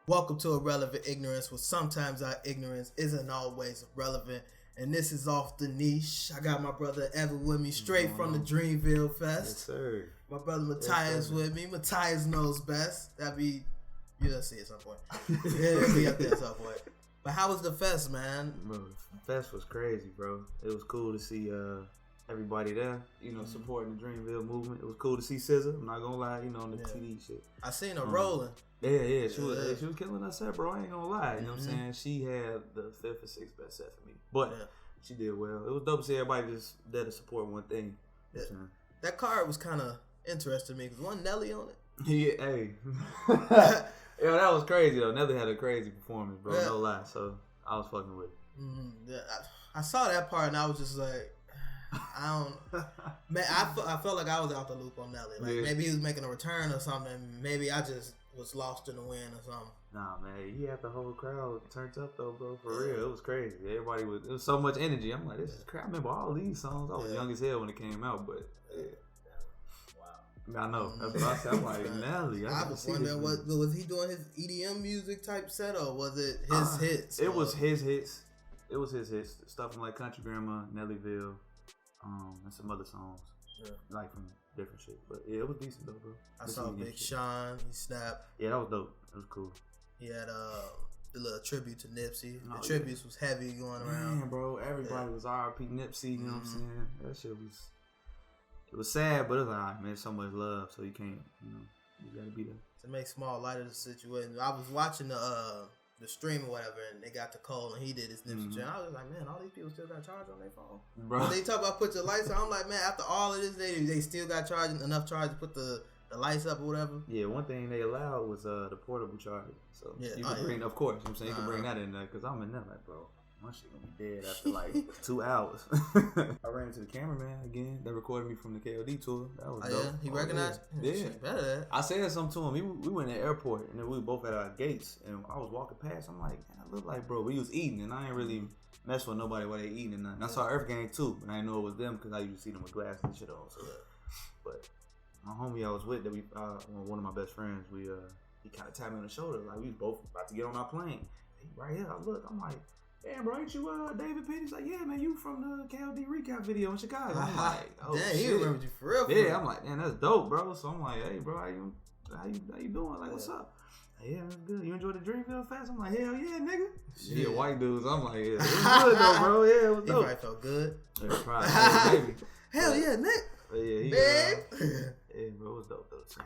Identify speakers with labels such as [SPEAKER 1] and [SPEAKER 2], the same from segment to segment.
[SPEAKER 1] Welcome to Irrelevant Ignorance, where sometimes our ignorance isn't always relevant. And this is off the niche. I got my brother Evan with me, straight from the Dreamville Fest.
[SPEAKER 2] Yes, sir.
[SPEAKER 1] My brother Matias with me. Matias knows best. You'll see at some point. He'll be up there at some point. But how was the fest, man?
[SPEAKER 2] Bro, the fest was crazy, bro. It was cool to see everybody there, supporting the Dreamville movement. It was cool to see SZA. I'm not gonna lie, on the TD shit.
[SPEAKER 1] I seen her rolling.
[SPEAKER 2] Yeah, she was killing her set, bro. I ain't gonna lie. You know what I'm saying? She had the 5th or 6th best set for me. But she did well. It was dope to see everybody just there to support one thing.
[SPEAKER 1] Yeah. That card was kind of interesting to me because wasn't Nelly on it?
[SPEAKER 2] Yeah, hey. Yo, that was crazy though. Nelly had a crazy performance, bro. No lie. So I was fucking with it.
[SPEAKER 1] Mm-hmm. Yeah, I saw that part and I was just like, I felt like I was out the loop on Nelly. Like maybe he was making a return or something. Maybe I just was lost in the wind or something.
[SPEAKER 2] Nah, man, he had the whole crowd turned up though, bro. For real, it was crazy. It was so much energy. I'm like, this is crazy. I remember all these songs. I was young as hell when it came out, but wow. I know. That's what I said. I'm like, Nelly.
[SPEAKER 1] I was wondering, was he doing his EDM music type set or was it his hits?
[SPEAKER 2] It was his hits. It was his hits. Stuff like Country Grandma, Nellyville, and some other songs. Yeah. Like from different shit. But yeah, it was decent though, bro.
[SPEAKER 1] I saw Big Sean. He snapped.
[SPEAKER 2] Yeah, that was dope. It was cool.
[SPEAKER 1] He had the little tribute to Nipsey. The tributes was heavy going around.
[SPEAKER 2] Man, bro, everybody was R.I.P. Nipsey. You know what I'm saying? That shit was. It was sad, but it was like, alright, man, so much love, so you can't, you gotta be there.
[SPEAKER 1] To make small light of the situation, I was watching the stream or whatever, and they got to Cole, and he did his Nipsey channel. I was like, man, all these people still got charge on their phone. Bro. When they talk about put your lights on, I'm like, man, after all of this, they still got enough charge to put the lights up or whatever.
[SPEAKER 2] Yeah, one thing they allowed was the portable charger. So you can bring, of course, you know what I'm saying, you can bring that in there, because I'm in there like, bro. My shit gonna be dead after like 2 hours. I ran into the cameraman again. They recorded me from the KOD tour. That was dope.
[SPEAKER 1] Yeah? He recognized?
[SPEAKER 2] Yeah.
[SPEAKER 1] Better.
[SPEAKER 2] I said something to him. We went to the airport and then we were both at our gates and I was walking past. I'm like, man, I look like bro. We was eating and I ain't really mess with nobody while they eating and nothing. I saw Earth Gang too, but I didn't know it was them because I usually see them with glasses and shit on. So, but my homie I was with, that one of my best friends, he kind of tapped me on the shoulder like we was both about to get on our plane. He right here. I look. I'm like, damn, bro, ain't you David Pitt? He's like, yeah, man, you from the KLD recap video in Chicago. I'm like, oh,
[SPEAKER 1] damn,
[SPEAKER 2] shit.
[SPEAKER 1] he remembered you for real.
[SPEAKER 2] Yeah, I'm like, damn, that's dope, bro. So I'm like, hey, bro, how you doing? Like, what's up? Yeah, that's good. You enjoy the Dreamville Fest? I'm like, hell yeah, nigga. Yeah, white dudes. I'm like, yeah, it was good though, bro. Yeah, it was dope.
[SPEAKER 1] He probably felt good.
[SPEAKER 2] Yeah, probably. Yeah, baby.
[SPEAKER 1] Hell yeah, Nick.
[SPEAKER 2] Yeah,
[SPEAKER 1] babe.
[SPEAKER 2] Yeah, bro, it was dope though, too.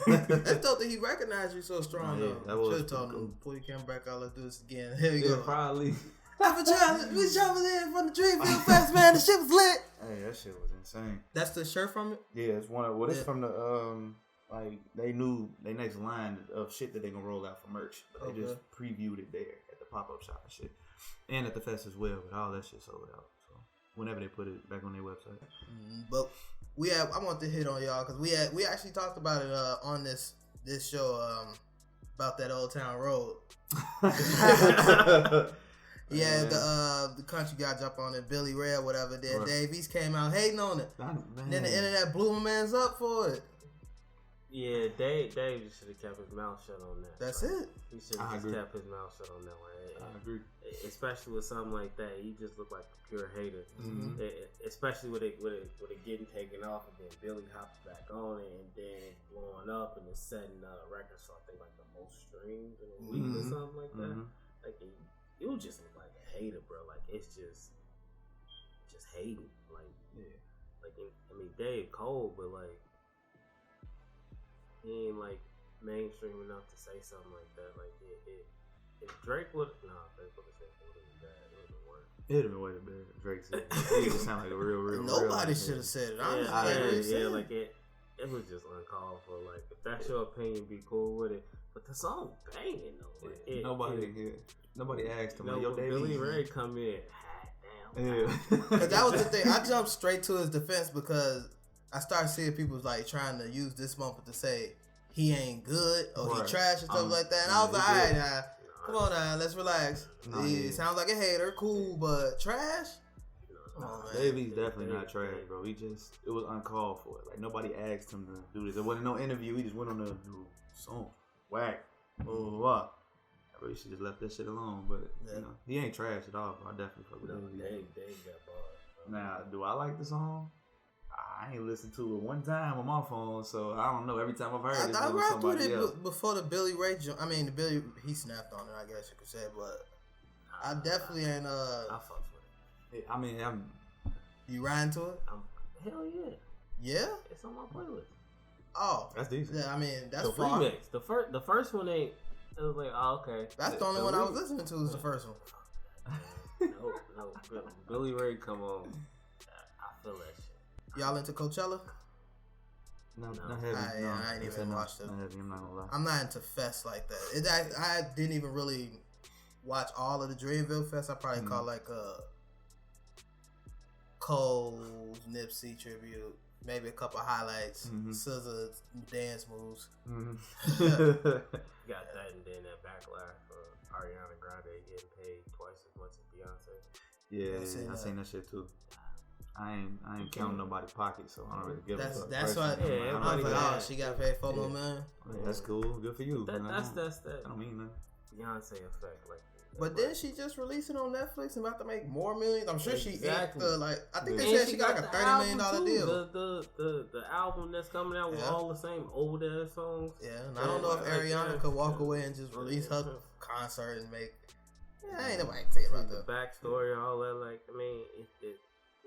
[SPEAKER 1] That's dope that he recognized you so strong though.
[SPEAKER 2] That was
[SPEAKER 1] should have told him, pull your camera back out, let's do this again. Here you go.
[SPEAKER 2] Probably.
[SPEAKER 1] We jumping in from the Dreamville Fest, man. The shit was lit.
[SPEAKER 2] Hey, that shit was insane.
[SPEAKER 1] That's the shirt from it?
[SPEAKER 2] Yeah, it's one of this from the like they knew their next line of shit that they gonna roll out for merch. But they just previewed it there at the pop up shop and shit. And at the fest as well, but all that shit sold out. So whenever they put it back on their website.
[SPEAKER 1] But I want to hit on y'all because we actually talked about it on this show about that Old Town Road. Yeah, the country guy jumped on it, Billy Ray or whatever. Then Dave East came out hating on it. Then the internet blew my man's up for it.
[SPEAKER 3] Yeah, Dave just should have kept his mouth shut on that.
[SPEAKER 1] That's it.
[SPEAKER 3] He should have just kept his mouth shut on that one.
[SPEAKER 2] I agree.
[SPEAKER 3] Especially with something like that, you just look like a pure hater.
[SPEAKER 1] Mm-hmm.
[SPEAKER 3] Especially with it getting taken off, and then Billy hops back on it, and then it's blowing up, and it's setting records for I think like the most streams in a week or something like that. Like you just look like a hater, bro. Like it's just hating. Like I mean Dave Cole, but like he ain't like mainstream enough to say something like that. Like if Drake would have said it would have been bad. It would have been worse.
[SPEAKER 2] It would have been way better if Drake said it. He just sound like a real
[SPEAKER 1] Nobody should have said it.
[SPEAKER 3] Like it was just uncalled for. Like if that's your opinion, be cool with it. But the song banging though. Like,
[SPEAKER 2] nobody asked him. Like, yo,
[SPEAKER 3] Billy Ray come in.
[SPEAKER 2] Yeah.
[SPEAKER 1] Because that was the thing. I jumped straight to his defense because I started seeing people like trying to use this moment to say he ain't good or he trash and stuff like that. And I was like, all right, now, come on now, let's relax. He sounds like a hater, cool, but trash?
[SPEAKER 2] Davy's definitely not trash, bro. It was uncalled for. Like nobody asked him to do this. There wasn't no interview. He just went on the song. whack. I really should just left that shit alone. But you know, he ain't trash at all. Bro. I definitely fuck with him.
[SPEAKER 3] They got bars.
[SPEAKER 2] Now, do I like the song? I ain't listened to it one time on my phone, so I don't know. Every time I've heard it,
[SPEAKER 1] I rapped with it
[SPEAKER 2] else.
[SPEAKER 1] before the Billy Ray. He snapped on it, I guess you could say, but I definitely ain't.
[SPEAKER 3] I fucks with it.
[SPEAKER 2] I mean,
[SPEAKER 1] you riding to it?
[SPEAKER 3] Hell yeah.
[SPEAKER 1] Yeah,
[SPEAKER 3] it's on my playlist.
[SPEAKER 1] Oh,
[SPEAKER 2] that's decent.
[SPEAKER 1] Yeah, I mean that's
[SPEAKER 3] the
[SPEAKER 1] far.
[SPEAKER 3] remix. The first one ain't. It was like, oh, okay.
[SPEAKER 1] That's the only one I was listening to. Was the first one.
[SPEAKER 3] No, Billy Ray, come on. I feel that shit.
[SPEAKER 1] Y'all into Coachella?
[SPEAKER 2] No. Not heavy.
[SPEAKER 1] I ain't even watched it.
[SPEAKER 2] Not heavy, I'm not gonna lie.
[SPEAKER 1] I'm not into fests like that. I didn't even really watch all of the Dreamville Fest. I probably caught like Cole's Nipsey tribute, maybe a couple highlights, SZA's dance moves.
[SPEAKER 3] Got that, and then that backlash for Ariana Grande getting paid twice as much as Beyonce.
[SPEAKER 2] Yeah, I seen that shit too. I ain't counting nobody's pockets, so I don't really give a fuck.
[SPEAKER 1] That's what.
[SPEAKER 3] Yeah,
[SPEAKER 1] I was like, she got paid $4 million.
[SPEAKER 2] That's cool. Good for you.
[SPEAKER 3] That's
[SPEAKER 2] I don't mean that.
[SPEAKER 3] Beyonce effect, like.
[SPEAKER 1] But then she just released it on Netflix and about to make more millions. I'm sure she ate I think they
[SPEAKER 3] and
[SPEAKER 1] said she got like a $30 million deal.
[SPEAKER 3] The album that's coming out with all the same old ass songs.
[SPEAKER 1] Yeah, and I don't know if Ariana could walk away and just release her concert and make. Yeah, ain't nobody tell you about
[SPEAKER 3] the backstory and all that. Like, I mean,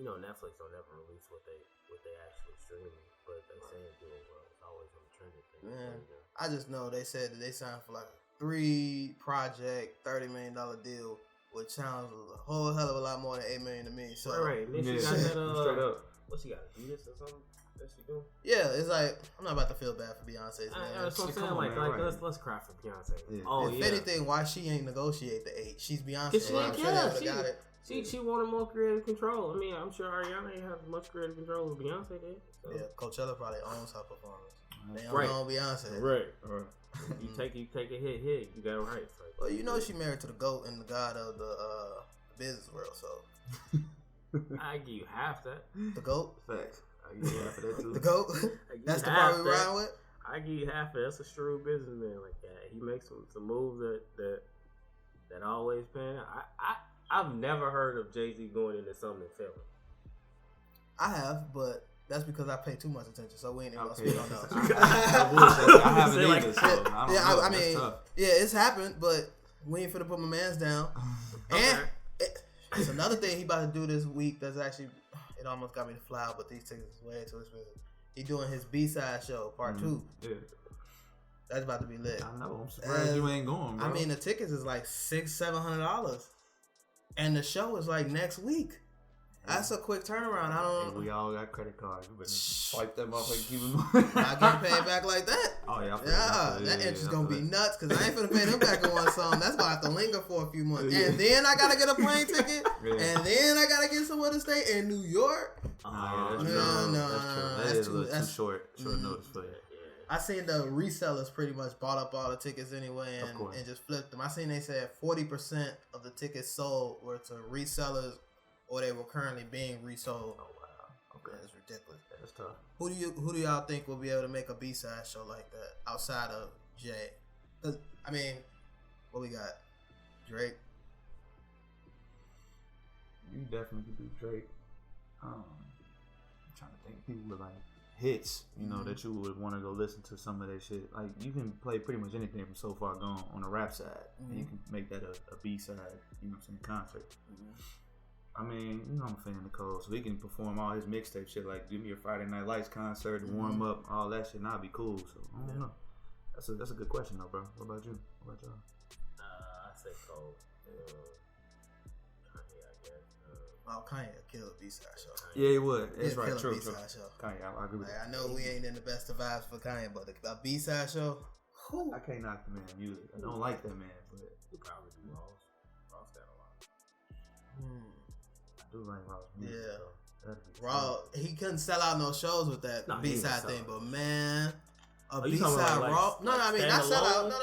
[SPEAKER 3] Netflix don't ever release what they actually stream, but they say it doing well. It's always on the trending thing.
[SPEAKER 1] Man, I just know they said that they signed for like a 3-project $30 million deal, which sounds a whole hell of a lot more than $8 million to me. So
[SPEAKER 3] right. Then she got that straight up. What she got? Adidas or something? That she doing?
[SPEAKER 1] Yeah, it's like I'm not about to feel bad for Beyonce's man.
[SPEAKER 3] That's what I'm saying. Like let's cry for Beyonce.
[SPEAKER 2] Yeah.
[SPEAKER 3] Oh,
[SPEAKER 1] if anything, why she ain't negotiate the 8? She's Beyonce.
[SPEAKER 3] Cause she ain't
[SPEAKER 1] got it.
[SPEAKER 3] She wanted more creative control. I mean, I'm sure Ariana ain't have as much creative control as Beyonce did. So.
[SPEAKER 1] Yeah, Coachella probably owns her performance. They
[SPEAKER 3] right.
[SPEAKER 1] own Beyonce.
[SPEAKER 3] Right. You take a hit. You got it right. Like,
[SPEAKER 1] well, you know she married to the GOAT and the god of the business world, so
[SPEAKER 3] I give you half that.
[SPEAKER 1] The GOAT?
[SPEAKER 2] Facts. I give you half of that too.
[SPEAKER 1] The GOAT? That's the part we ride with?
[SPEAKER 3] I give you half of it. That's a shrewd businessman like that. He makes some moves that always pan. I've never heard of Jay-Z going into something and failing.
[SPEAKER 1] I have, but that's because I pay too much attention, so we ain't even gonna speak on those.
[SPEAKER 2] I haven't either, so I don't know.
[SPEAKER 1] I mean, it's happened, but we ain't finna put my mans down. And it's another thing he about to do this week that's actually, it almost got me to fly out, but these tickets is way too expensive. He doing his B-side show, part 2. Yeah. That's about to be lit.
[SPEAKER 2] I know. I'm surprised you ain't going, bro.
[SPEAKER 1] I mean, the tickets is like $600-700. And the show is like next week. That's a quick turnaround. I don't.
[SPEAKER 2] We all got credit cards. You better swipe them off and keep them.
[SPEAKER 1] Not getting paid back like that.
[SPEAKER 2] Oh yeah.
[SPEAKER 1] That interest gonna be nuts because I ain't finna pay them back in one song. That's gonna have to linger for a few months, and then I gotta get a plane ticket, and then I gotta get somewhere to stay in New York.
[SPEAKER 2] No, that's too short notice for that.
[SPEAKER 1] I seen the resellers pretty much bought up all the tickets anyway and just flipped them. I seen they said 40% of the tickets sold were to resellers or they were currently being resold.
[SPEAKER 2] Oh wow. Okay.
[SPEAKER 1] That's ridiculous.
[SPEAKER 2] That's tough.
[SPEAKER 1] Who do y'all think will be able to make a B-side show like that outside of Jay? Cause I mean, what we got? Drake.
[SPEAKER 2] You definitely could do Drake. I'm trying to think people with like hits, that you would want to go listen to some of that shit. Like you can play pretty much anything from So Far Gone on the rap side, and you can make that a B-side, concert. I mean, I'm a fan of Cole, so he can perform all his mixtape shit, like give me your Friday Night Lights concert, warm up, all that shit, and I'll be cool. So I don't know. That's a good question though, bro. What about you? What about y'all?
[SPEAKER 3] I say Cole. Kanye, I guess.
[SPEAKER 1] Kanye would kill a B-side show.
[SPEAKER 2] Yeah, he would. That's right. True.
[SPEAKER 1] Show.
[SPEAKER 2] Kanye, I agree with that.
[SPEAKER 1] I know we ain't in the best of vibes for Kanye, but a B-side show. Whew.
[SPEAKER 2] I can't knock the man music. I don't like that man, but
[SPEAKER 3] he probably do Ross. Ross got a lot.
[SPEAKER 2] I do like Ross music.
[SPEAKER 1] Yeah. Raw, he couldn't sell out no shows with that B-side thing, but man, B-side Raw. No, I mean not sell out. No.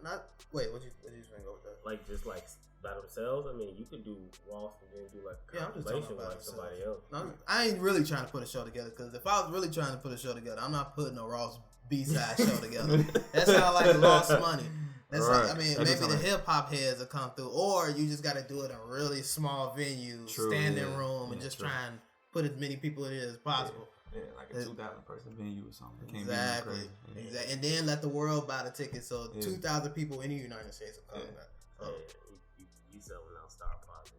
[SPEAKER 1] Not wait. What you think go with that?
[SPEAKER 3] Like just like by themselves. I mean, you could do Ross and then do like a
[SPEAKER 1] I'm just
[SPEAKER 3] compilation
[SPEAKER 1] talking
[SPEAKER 3] with
[SPEAKER 1] about
[SPEAKER 3] like somebody else.
[SPEAKER 1] No, I ain't really trying to put a show together because if I was really trying to put a show together, I'm not putting a Ross B-side show together. That sounds like lost money. That's
[SPEAKER 2] right.
[SPEAKER 1] I mean, maybe the hip hop heads will come through, or you just got to do it in a really small venue, standing room, and just try and put as many people in it as possible.
[SPEAKER 2] Yeah, like a 2,000 person venue or something.
[SPEAKER 1] Exactly. And then let the world buy the tickets, so 2,000 people in the United States will come back. So.
[SPEAKER 3] You selling out Star Plaza.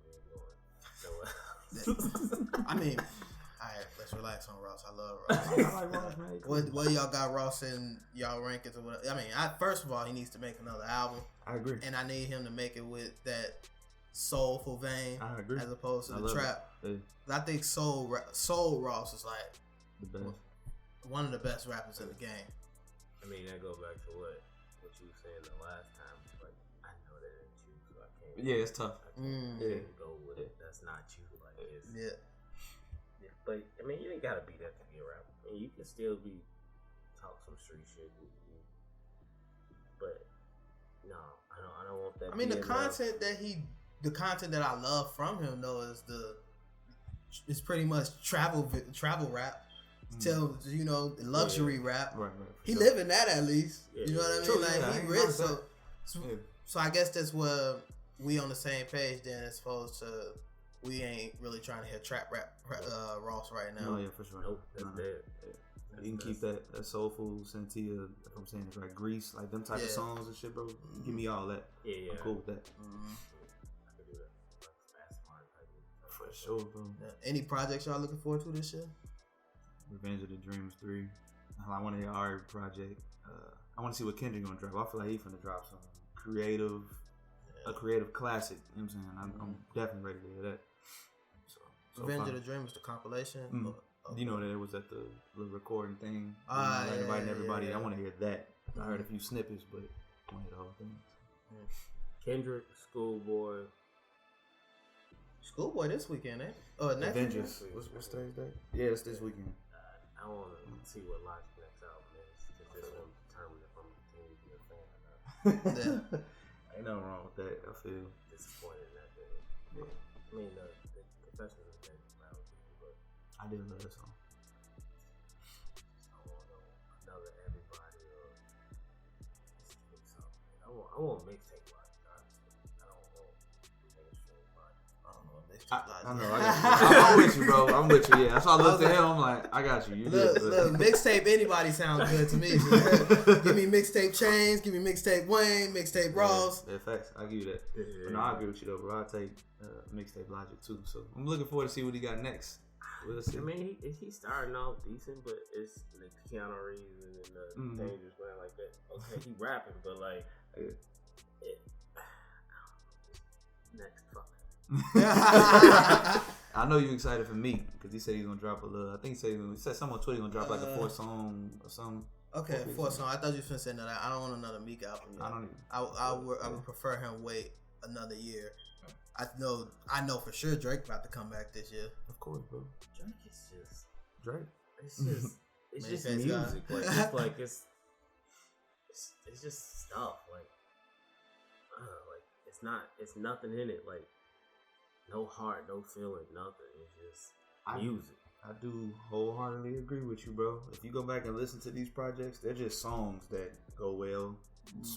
[SPEAKER 1] I mean, all right, let's relax on Ross. I love Ross.
[SPEAKER 2] I like Ross, man.
[SPEAKER 1] What y'all got Ross in y'all rankings or whatever? I mean, first of all, he needs to make another album.
[SPEAKER 2] I agree.
[SPEAKER 1] And I need him to make it with that soulful vein.
[SPEAKER 2] I agree.
[SPEAKER 1] As opposed to the trap.
[SPEAKER 2] Yeah.
[SPEAKER 1] I think soul Ross is like
[SPEAKER 2] the best.
[SPEAKER 1] One of the best rappers in the game.
[SPEAKER 3] I mean, that goes back to what you were saying the last time. Like, I know that ain't you, so I can't.
[SPEAKER 2] Yeah, it's tough.
[SPEAKER 3] I can't go with it. That's not you. Like, it's, yeah. But I mean, you ain't gotta be that to be a rapper. I mean, you can still talk some street shit. But no, I don't want that.
[SPEAKER 1] I mean, the content that I love from him though is pretty much travel rap. Tell luxury rap. Right, he live in that at least. Yeah, you know what I mean?
[SPEAKER 2] True,
[SPEAKER 1] like he rich, so I guess that's where we on the same page then, as opposed to we ain't really trying to hear trap rap Ross right now.
[SPEAKER 2] Oh yeah, for sure. Nope, that's dead. Yeah. You can keep that soulful Sentia, if I'm saying it's right, Grease, like them type of songs and shit, bro. Give me all that. Yeah. I'm cool with that. I could do that. For sure, bro.
[SPEAKER 1] Any projects y'all looking forward to this year?
[SPEAKER 2] Revenge of the Dreams 3. I want to hear our project. I want to see what Kendrick gonna drop. I feel like he's gonna drop some a creative classic. You know what I'm saying? I'm definitely ready to hear that. So
[SPEAKER 1] Revenge of the Dreams, the compilation.
[SPEAKER 2] Okay. You know that it was at the recording thing. Inviting everybody. I want to hear that. I heard a few snippets, but I want to hear the whole thing.
[SPEAKER 3] Kendrick,
[SPEAKER 1] Schoolboy this weekend, eh? Oh, next
[SPEAKER 2] Avengers. What's today's day? Yeah, it's this weekend.
[SPEAKER 3] I want to see what Logic's next album is, because this will determine if I'm going to be a fan or not.
[SPEAKER 2] Ain't nothing wrong with that. I feel
[SPEAKER 3] disappointed in that video. Yeah. I mean, the Confessions of David Brown, but
[SPEAKER 2] I did love that song.
[SPEAKER 3] I want another Everybody or something. I want mixtape Logic, honestly. I don't want mainstream Logic. I don't know mixtape Logic.
[SPEAKER 2] I know. I'm with you, bro. I'm with you. Yeah, that's why I looked at him. I'm like, I got you.
[SPEAKER 1] Look, mixtape anybody sounds good to me. Give me mixtape Chains. Give me mixtape Wayne. Mixtape Ross.
[SPEAKER 2] Yeah, facts. I give you that. Yeah. No, I agree with you though, bro. I take mixtape Logic too. So I'm looking forward to see what he got next. We'll see.
[SPEAKER 3] I mean, he's starting off decent, but it's like Keanu Reeves and the Dangerous Man like that. Okay, he rapping, but like, next fuck.
[SPEAKER 2] I know you excited for Meech because he said he's gonna drop a little. I think he said someone on Twitter gonna drop like a 4-song or something.
[SPEAKER 1] Okay, 4-song. I thought you were saying that. I don't want another Meech album. Yet.
[SPEAKER 2] I don't even.
[SPEAKER 1] I would prefer him wait another year. I know for sure Drake about to come back this year.
[SPEAKER 2] Of course, bro.
[SPEAKER 3] Drake is just
[SPEAKER 2] Drake.
[SPEAKER 3] It's just music. Like it's just stuff. Like it's nothing in it. Like no heart, no feeling, nothing. It's just music.
[SPEAKER 2] I do wholeheartedly agree with you, bro. If you go back and listen to these projects, they're just songs that go well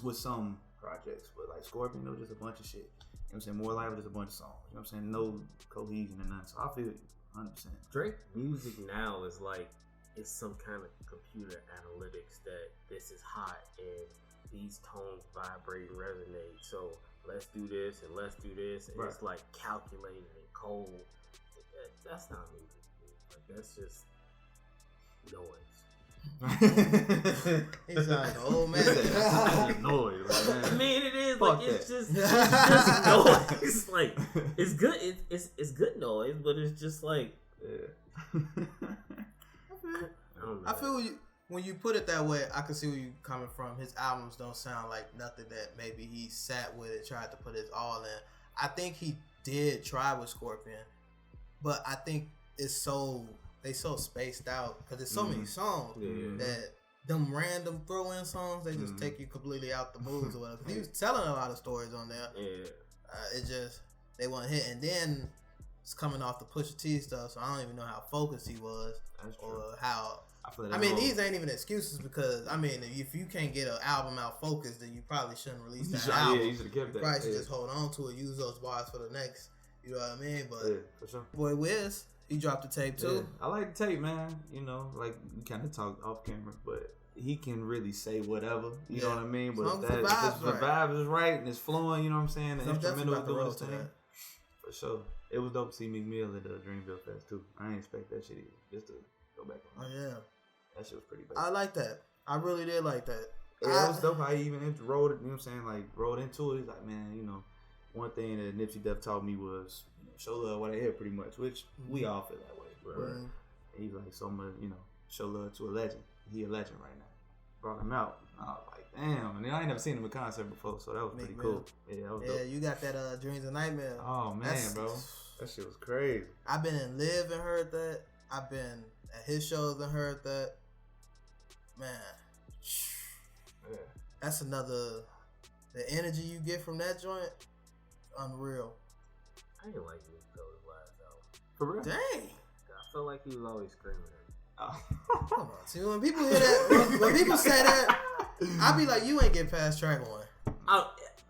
[SPEAKER 2] with some projects. But like Scorpion, it was just a bunch of shit. You know what I'm saying? More Life was just a bunch of songs. You know what I'm saying? No cohesion and nothing. So I feel 100%.
[SPEAKER 3] Drake music now is like, it's some kind of computer analytics that this is hot and these tones vibrate and resonate. So let's do this and let's do this. And it's like calculated and cold. That's not music. Like that's just noise.
[SPEAKER 1] He's like an old man.
[SPEAKER 2] Noise.
[SPEAKER 3] I mean, it is like it's just noise. Like it's good. It's good noise, but it's just like.
[SPEAKER 1] Yeah. I feel when you put it that way, I can see where you're coming from. His albums don't sound like nothing that maybe he sat with and tried to put his all in. I think he did try with Scorpion, but I think they so spaced out because there's so many songs that them random throw in songs they just take you completely out the moods or whatever. He was telling a lot of stories on there. They wasn't hit. And then it's coming off the Pusha T stuff, so I don't even know how focused he was.
[SPEAKER 2] That's true.
[SPEAKER 1] Or how.
[SPEAKER 2] I mean,
[SPEAKER 1] these ain't even excuses because, I mean, if you can't get an album out focused, then you probably shouldn't release that album.
[SPEAKER 2] Yeah, you should have kept that.
[SPEAKER 1] You probably should just hold on to it, use those bars for the next, you know what I mean? But,
[SPEAKER 2] yeah, for sure.
[SPEAKER 1] Boy Wiz, he dropped the tape too.
[SPEAKER 2] Yeah. I like the tape, man. You know, like, we kind of talked off camera, but he can really say whatever, you know what I mean? But if the vibe is right and it's flowing, you know what I'm saying? The instrumental is doing his thing. For sure. It was dope to see Meech Mill at the Dreamville Fest too. I didn't expect that shit either. Just to go back on that.
[SPEAKER 1] Oh, yeah.
[SPEAKER 2] That shit was pretty bad.
[SPEAKER 1] I like that. I really did like that.
[SPEAKER 2] Yeah, it was dope how he even rolled it, you know what I'm saying? Like, rolled into it. He's like, man, you know, one thing that Nipsey Duff taught me was, you know, show love while they here, pretty much, which we all feel that way. But he's like, so much, you know, show love to a legend. He a legend right now. Brought him out. I was like, damn. And I ain't never seen him in concert before, so that was pretty cool. Yeah, that was dope.
[SPEAKER 1] You got that Dreams and Nightmares.
[SPEAKER 2] Oh, man, bro. That shit was crazy.
[SPEAKER 1] I've been in Live and heard that. I've been at his shows and heard that. Man. Yeah. That's another... The energy you get from that joint, unreal.
[SPEAKER 3] I didn't like him until his last album.
[SPEAKER 2] For real?
[SPEAKER 1] Dang.
[SPEAKER 3] I felt like he was always screaming.
[SPEAKER 1] Oh. Come on. See, when people hear that, when people say that, I be like, you ain't get past track one.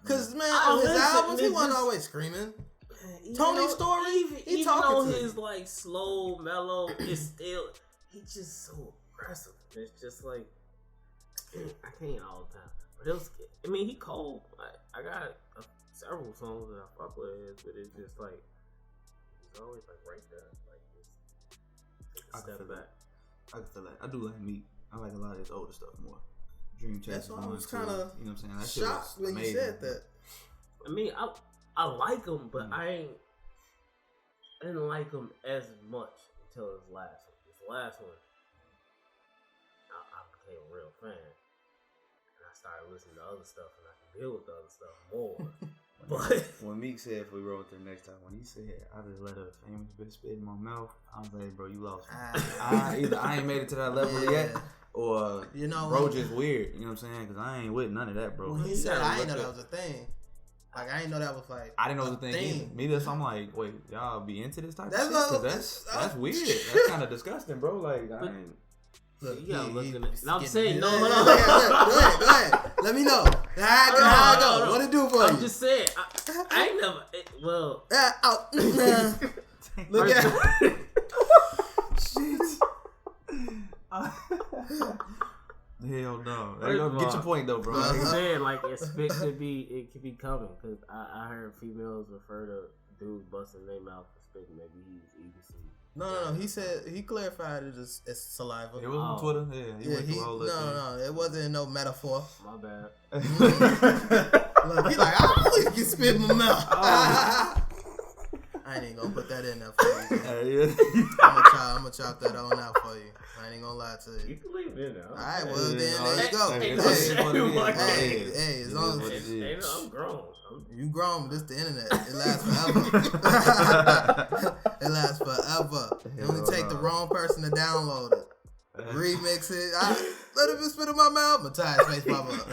[SPEAKER 1] Because, man, on his albums, he wasn't always screaming. Tony's Story, he
[SPEAKER 3] even on his like slow, mellow, it's still, he's just so aggressive. It's just like, I can't all the time. But it was, I mean, he cold. I got several songs that I fuck with, but it's just like, he's always like right there. Like, just take a step back.
[SPEAKER 2] I can feel that. I do like Meech. I like a lot of his older stuff more. Dream Chapter.
[SPEAKER 1] That's why I was kind of,
[SPEAKER 2] you know what I'm saying? That
[SPEAKER 1] shocked when you said that.
[SPEAKER 3] I mean, I like him, but I didn't like him as much until his last one. His last one, I became a real fan. And I started listening to other stuff, and I can deal with the other stuff more. But
[SPEAKER 2] when Meek said, if we roll to the next time, when he said, I just let a famous bitch spit in my mouth, I was like, bro, you lost me. Either I ain't made it to that level yet, or, you know, bro, just weird. You know what I'm saying? Because I ain't with none of that, bro.
[SPEAKER 1] When he said, I ain't know that was a thing. Like, I didn't know that was like,
[SPEAKER 2] I didn't know it was a thing either. Me either, so I'm like, wait, y'all be into this type of shit? Cause that's weird. That's kind of disgusting, bro. Like, I ain't.
[SPEAKER 3] Look, you gotta look at it. I'm saying, no.
[SPEAKER 1] Go ahead. Let me know. How I go? What it do for you?
[SPEAKER 3] I'm just saying. I ain't never.
[SPEAKER 1] Look at it.
[SPEAKER 2] Shit. Hell no. Get your point though, bro.
[SPEAKER 3] I'm saying, like, it could be coming, because I heard females refer to dudes busting their mouth for spitting. Maybe he's eating some.
[SPEAKER 1] No. He said, he clarified it as saliva.
[SPEAKER 2] It was on Twitter. Yeah, he went through all that.
[SPEAKER 1] No, it wasn't no metaphor.
[SPEAKER 3] My bad.
[SPEAKER 1] Look, he's like, I always get spit in my mouth. I ain't even gonna put that in there for you. I'm gonna chop that on out for you. I ain't gonna lie to you.
[SPEAKER 3] You can leave it in there.
[SPEAKER 1] Alright, well then there you go. Hey, as long as
[SPEAKER 3] I'm grown.
[SPEAKER 1] You grown, this the internet. It lasts forever. It lasts forever. It only take the wrong person to download it. Remix it. Let it spit in my mouth. Matias face pop up.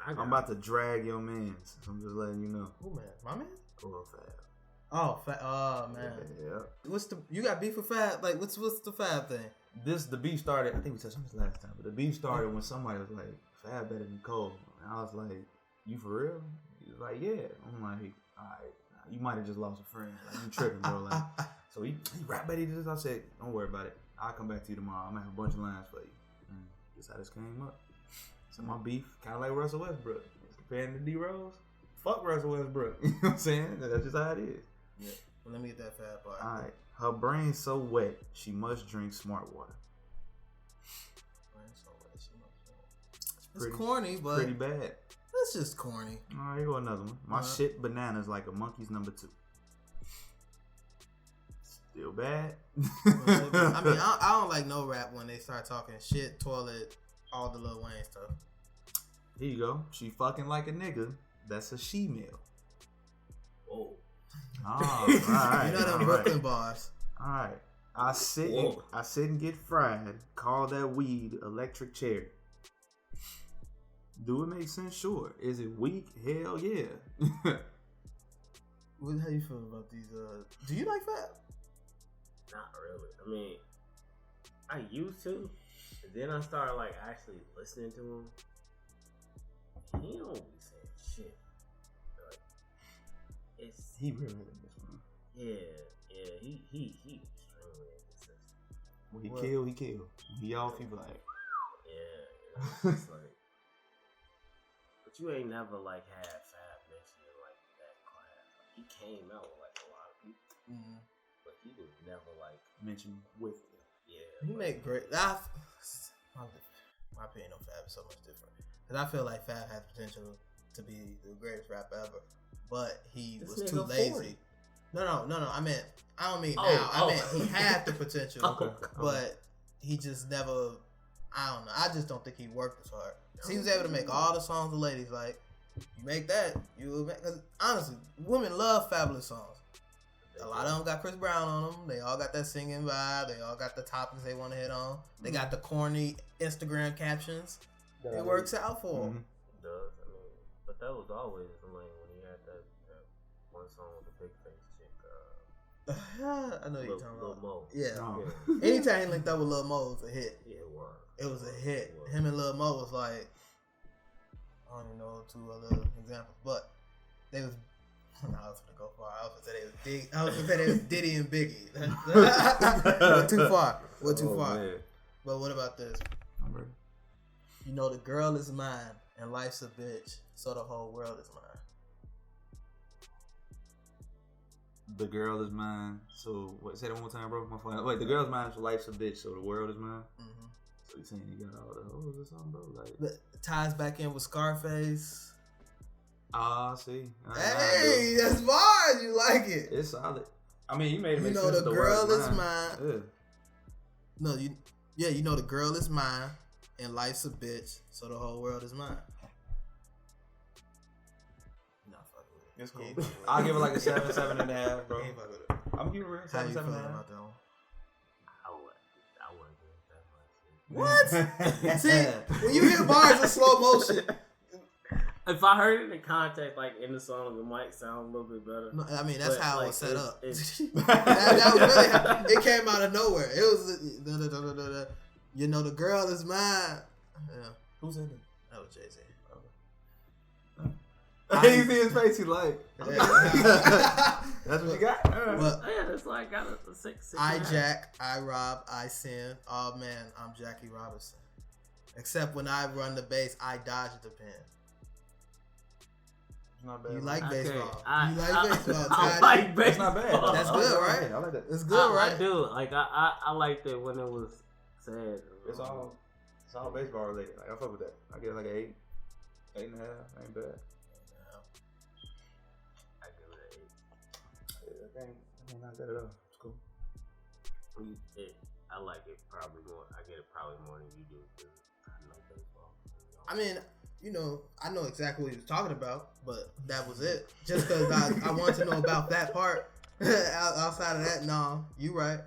[SPEAKER 2] I'm about to drag your mans. I'm just letting you know.
[SPEAKER 1] Who man? My man?
[SPEAKER 2] Real Fab.
[SPEAKER 1] Oh man.
[SPEAKER 2] Yeah.
[SPEAKER 1] You got beef with Fab? Like what's the Fab thing?
[SPEAKER 2] The beef started. I think we touched on this last time, but the beef started when somebody was like, "Fab better than Cole," and I was like, "You for real?" He was like, "Yeah." I'm like, "All right, you might have just lost a friend. Like, you tripping, bro." Like, so he rap better than this. I said, "Don't worry about it. I'll come back to you tomorrow. I'm gonna have a bunch of lines for you." And that's how this came up. So my beef, kind of like Russell Westbrook. Comparing to D-Rose, fuck Russell Westbrook. You know what I'm saying? That's just how it is.
[SPEAKER 1] Yeah. Well, let me get that Fab part.
[SPEAKER 2] All right. Her brain's so wet, she must drink smart water.
[SPEAKER 1] Brain's so wet, she must drink. It's corny, but
[SPEAKER 2] pretty bad.
[SPEAKER 1] It's just corny.
[SPEAKER 2] All right, here go another one. My shit bananas like a monkey's number 2. Still bad.
[SPEAKER 1] I mean, I don't like no rap when they start talking shit, toilet, all the Lil Wayne stuff.
[SPEAKER 2] Here you go. She fucking like a nigga. That's a she-male.
[SPEAKER 3] Whoa.
[SPEAKER 2] Oh, all right.
[SPEAKER 1] You know them Brooklyn bars.
[SPEAKER 2] All right. I sit and get fried. Call that weed electric chair. Do it make sense? Sure. Is it weak? Hell yeah.
[SPEAKER 1] How you feel about these? Do you like Fab?
[SPEAKER 3] Not really. I mean, I used to, but then I started like actually listening to him. He don't be saying shit. Like,
[SPEAKER 2] he really in this one.
[SPEAKER 3] Yeah. He extremely inconsistent.
[SPEAKER 2] When he kill. He off, he be like,
[SPEAKER 3] yeah. It's like, but you ain't never like had Fab mentioned in like that class. Like, he came out with like a lot of people, but he was never like
[SPEAKER 2] mentioned with it.
[SPEAKER 1] Yeah, he make great. My opinion on Fab is so much different because I feel like Fab has potential to be the greatest rapper ever, but he was too lazy.
[SPEAKER 3] 40.
[SPEAKER 1] No. I don't mean now. I meant he had the potential, but he just never. I don't know. I just don't think he worked as hard. He was able to make all the songs the ladies like. You make that, you will make. Because honestly, women love Fabulous songs. A lot of them got Chris Brown on them. They all got that singing vibe. They all got the topics they want to hit on. They got the corny Instagram captions. It works out for them.
[SPEAKER 3] It does. I mean, but that was always the lane when he had that one song with the big face chick.
[SPEAKER 1] I know you're talking about.
[SPEAKER 3] Lil Mo.
[SPEAKER 1] Yeah. Anytime he linked up with Lil Mo, it was a hit.
[SPEAKER 3] Yeah, it was.
[SPEAKER 1] It was a hit. Him and Lil Mo was like, I don't even know 2 other examples, but they was. I was gonna go far. I was gonna say they was Diddy and Biggie. Went too far. Man. But what about this?
[SPEAKER 2] I'm ready.
[SPEAKER 1] You know the girl is mine and life's a bitch, so the whole world is mine.
[SPEAKER 2] The girl is mine. So wait, say that one more time, bro. My phone. Wait, the girl is mine, so life's a bitch, so the world is mine. Mm-hmm. So you saying you got all the hoes or something, bro? Like
[SPEAKER 1] it ties back in with Scarface.
[SPEAKER 2] See.
[SPEAKER 1] Hey, that's bars. You like it?
[SPEAKER 2] It's solid. I mean, you made it make sense.
[SPEAKER 1] You know the girl is mine.
[SPEAKER 2] Yeah.
[SPEAKER 1] No, you know the girl is mine and life's a bitch, so the whole world is mine. No, fuck with it.
[SPEAKER 2] It's cool. I'll give it like a 7, 7.5, bro.
[SPEAKER 1] Ain't fuck with it.
[SPEAKER 2] I'm gonna give it a real 7, 7.5.
[SPEAKER 1] About that one?
[SPEAKER 3] I wouldn't give it that much.
[SPEAKER 1] What? See, when you hear bars in slow motion.
[SPEAKER 3] If I heard it in context, like in the song, it might sound a little bit better.
[SPEAKER 1] No, I mean, that's how
[SPEAKER 3] like,
[SPEAKER 1] it was set up.
[SPEAKER 3] that
[SPEAKER 1] was really how it came out of nowhere. It was, you know, the girl is mine. Yeah. Who's in it? That was Jay-Z.
[SPEAKER 2] You see his face, he like. That's what you got.
[SPEAKER 1] Well,
[SPEAKER 3] yeah, it's like got a 6.
[SPEAKER 1] I jack, I rob, I sin. Oh man, I'm Jackie Robinson. Except when I run the base, I dodge the pin.
[SPEAKER 2] Not bad.
[SPEAKER 1] You like baseball.
[SPEAKER 3] You
[SPEAKER 1] like baseball.
[SPEAKER 3] I like baseball.
[SPEAKER 2] That's not bad.
[SPEAKER 1] That's good, right?
[SPEAKER 2] I like that.
[SPEAKER 1] It's good, right?
[SPEAKER 3] I do. Like I liked it when it was said.
[SPEAKER 2] It's all baseball related. Like I fuck with that. I get like an 8, 8.5. Ain't bad.
[SPEAKER 3] I give it an 8.
[SPEAKER 2] I ain't not bad at all. It's cool.
[SPEAKER 3] I like it probably more. I get it probably more than you do because I know baseball.
[SPEAKER 1] I mean, you know, I know exactly what he was talking about, but that was it. Just because I wanted to know about that part. Outside of that, no, you right.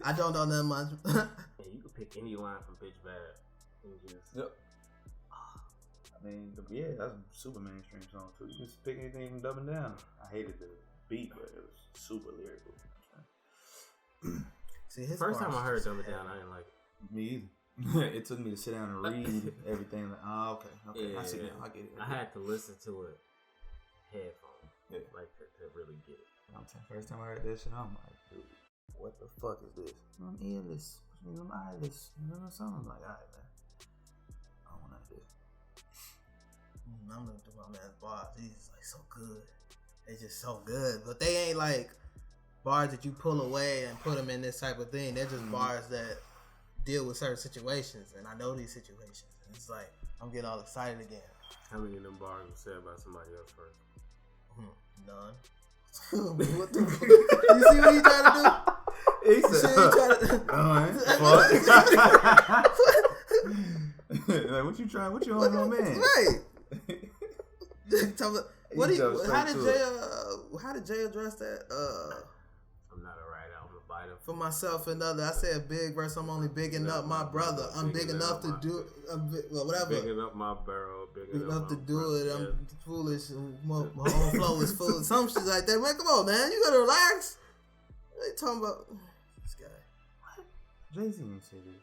[SPEAKER 1] I don't know that much.
[SPEAKER 3] Yeah, you could pick any line from Pitch Bad.
[SPEAKER 2] Yep. I mean, yeah, that's a super mainstream song too. You can just pick anything from Dumbing Down. I hated the beat, but it was super lyrical.
[SPEAKER 1] See, his
[SPEAKER 3] first time I heard Dumb It Down, I didn't like it.
[SPEAKER 2] Me either. It took me to sit down and read everything. Like, okay,
[SPEAKER 3] yeah,
[SPEAKER 2] I see now. I get it.
[SPEAKER 3] I had to listen to it headphones,
[SPEAKER 2] yeah,
[SPEAKER 3] like to really get it.
[SPEAKER 2] I'm saying, first time I heard that shit, I'm like, dude, what the fuck is this? I'm earless. I'm eyeless. You know what I'm like, alright, man. I don't want none of this.
[SPEAKER 1] I'm looking through my man's bars. He's like so good. They just so good, but they ain't like bars that you pull away and put them in this type of thing. They're just bars that deal with certain situations, and I know these situations. And it's like I'm getting all excited again.
[SPEAKER 3] How many of them bars were said by somebody else first?
[SPEAKER 1] None. What the fuck? You see what he trying to do?
[SPEAKER 2] He said, like, what you trying? What you on, my man?
[SPEAKER 1] Right. How did Jay address that?
[SPEAKER 3] I'm not a writer. I'm a item.
[SPEAKER 1] For myself and others, I said big verse. I'm only bigging up my brother. I'm big enough to do whatever.
[SPEAKER 3] Bigging up my barrel.
[SPEAKER 1] Big enough to do it. I'm foolish. My own flow is foolish. Some shit like that. Man, come on, man. You gotta relax. What are you talking about? This guy.
[SPEAKER 2] What? Jay-Z didn't say this.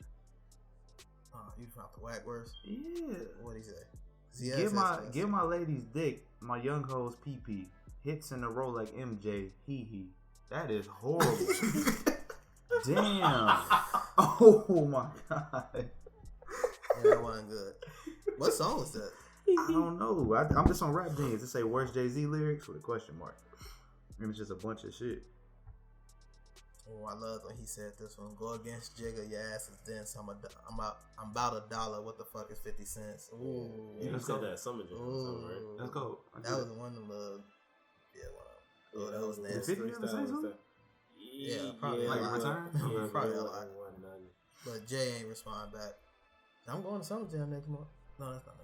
[SPEAKER 1] Oh, you found the whack words?
[SPEAKER 2] Yeah.
[SPEAKER 1] What'd he say?
[SPEAKER 2] Give my ladies dick, my young hoes pee. Hits in a row like MJ. Hee. That is horrible. Damn. Oh my god.
[SPEAKER 1] Yeah, that wasn't good. What song was that?
[SPEAKER 2] I don't know. I'm just on Rap Genius. It say worst Jay-Z lyrics with a question mark. And it's just a bunch of shit.
[SPEAKER 1] Oh, I love when he said this one. Go against Jigga, your ass is dense. I'm about $1. What the fuck is 50 cents? Ooh,
[SPEAKER 3] yeah, you said that Summer Jam, right?
[SPEAKER 2] Let's go.
[SPEAKER 1] That was the one of the yeah, that was nasty. Yeah, probably
[SPEAKER 2] like return.
[SPEAKER 1] Yeah, probably a lot. But Jay ain't respond back. I'm going to Summer Jam next month. No, that's not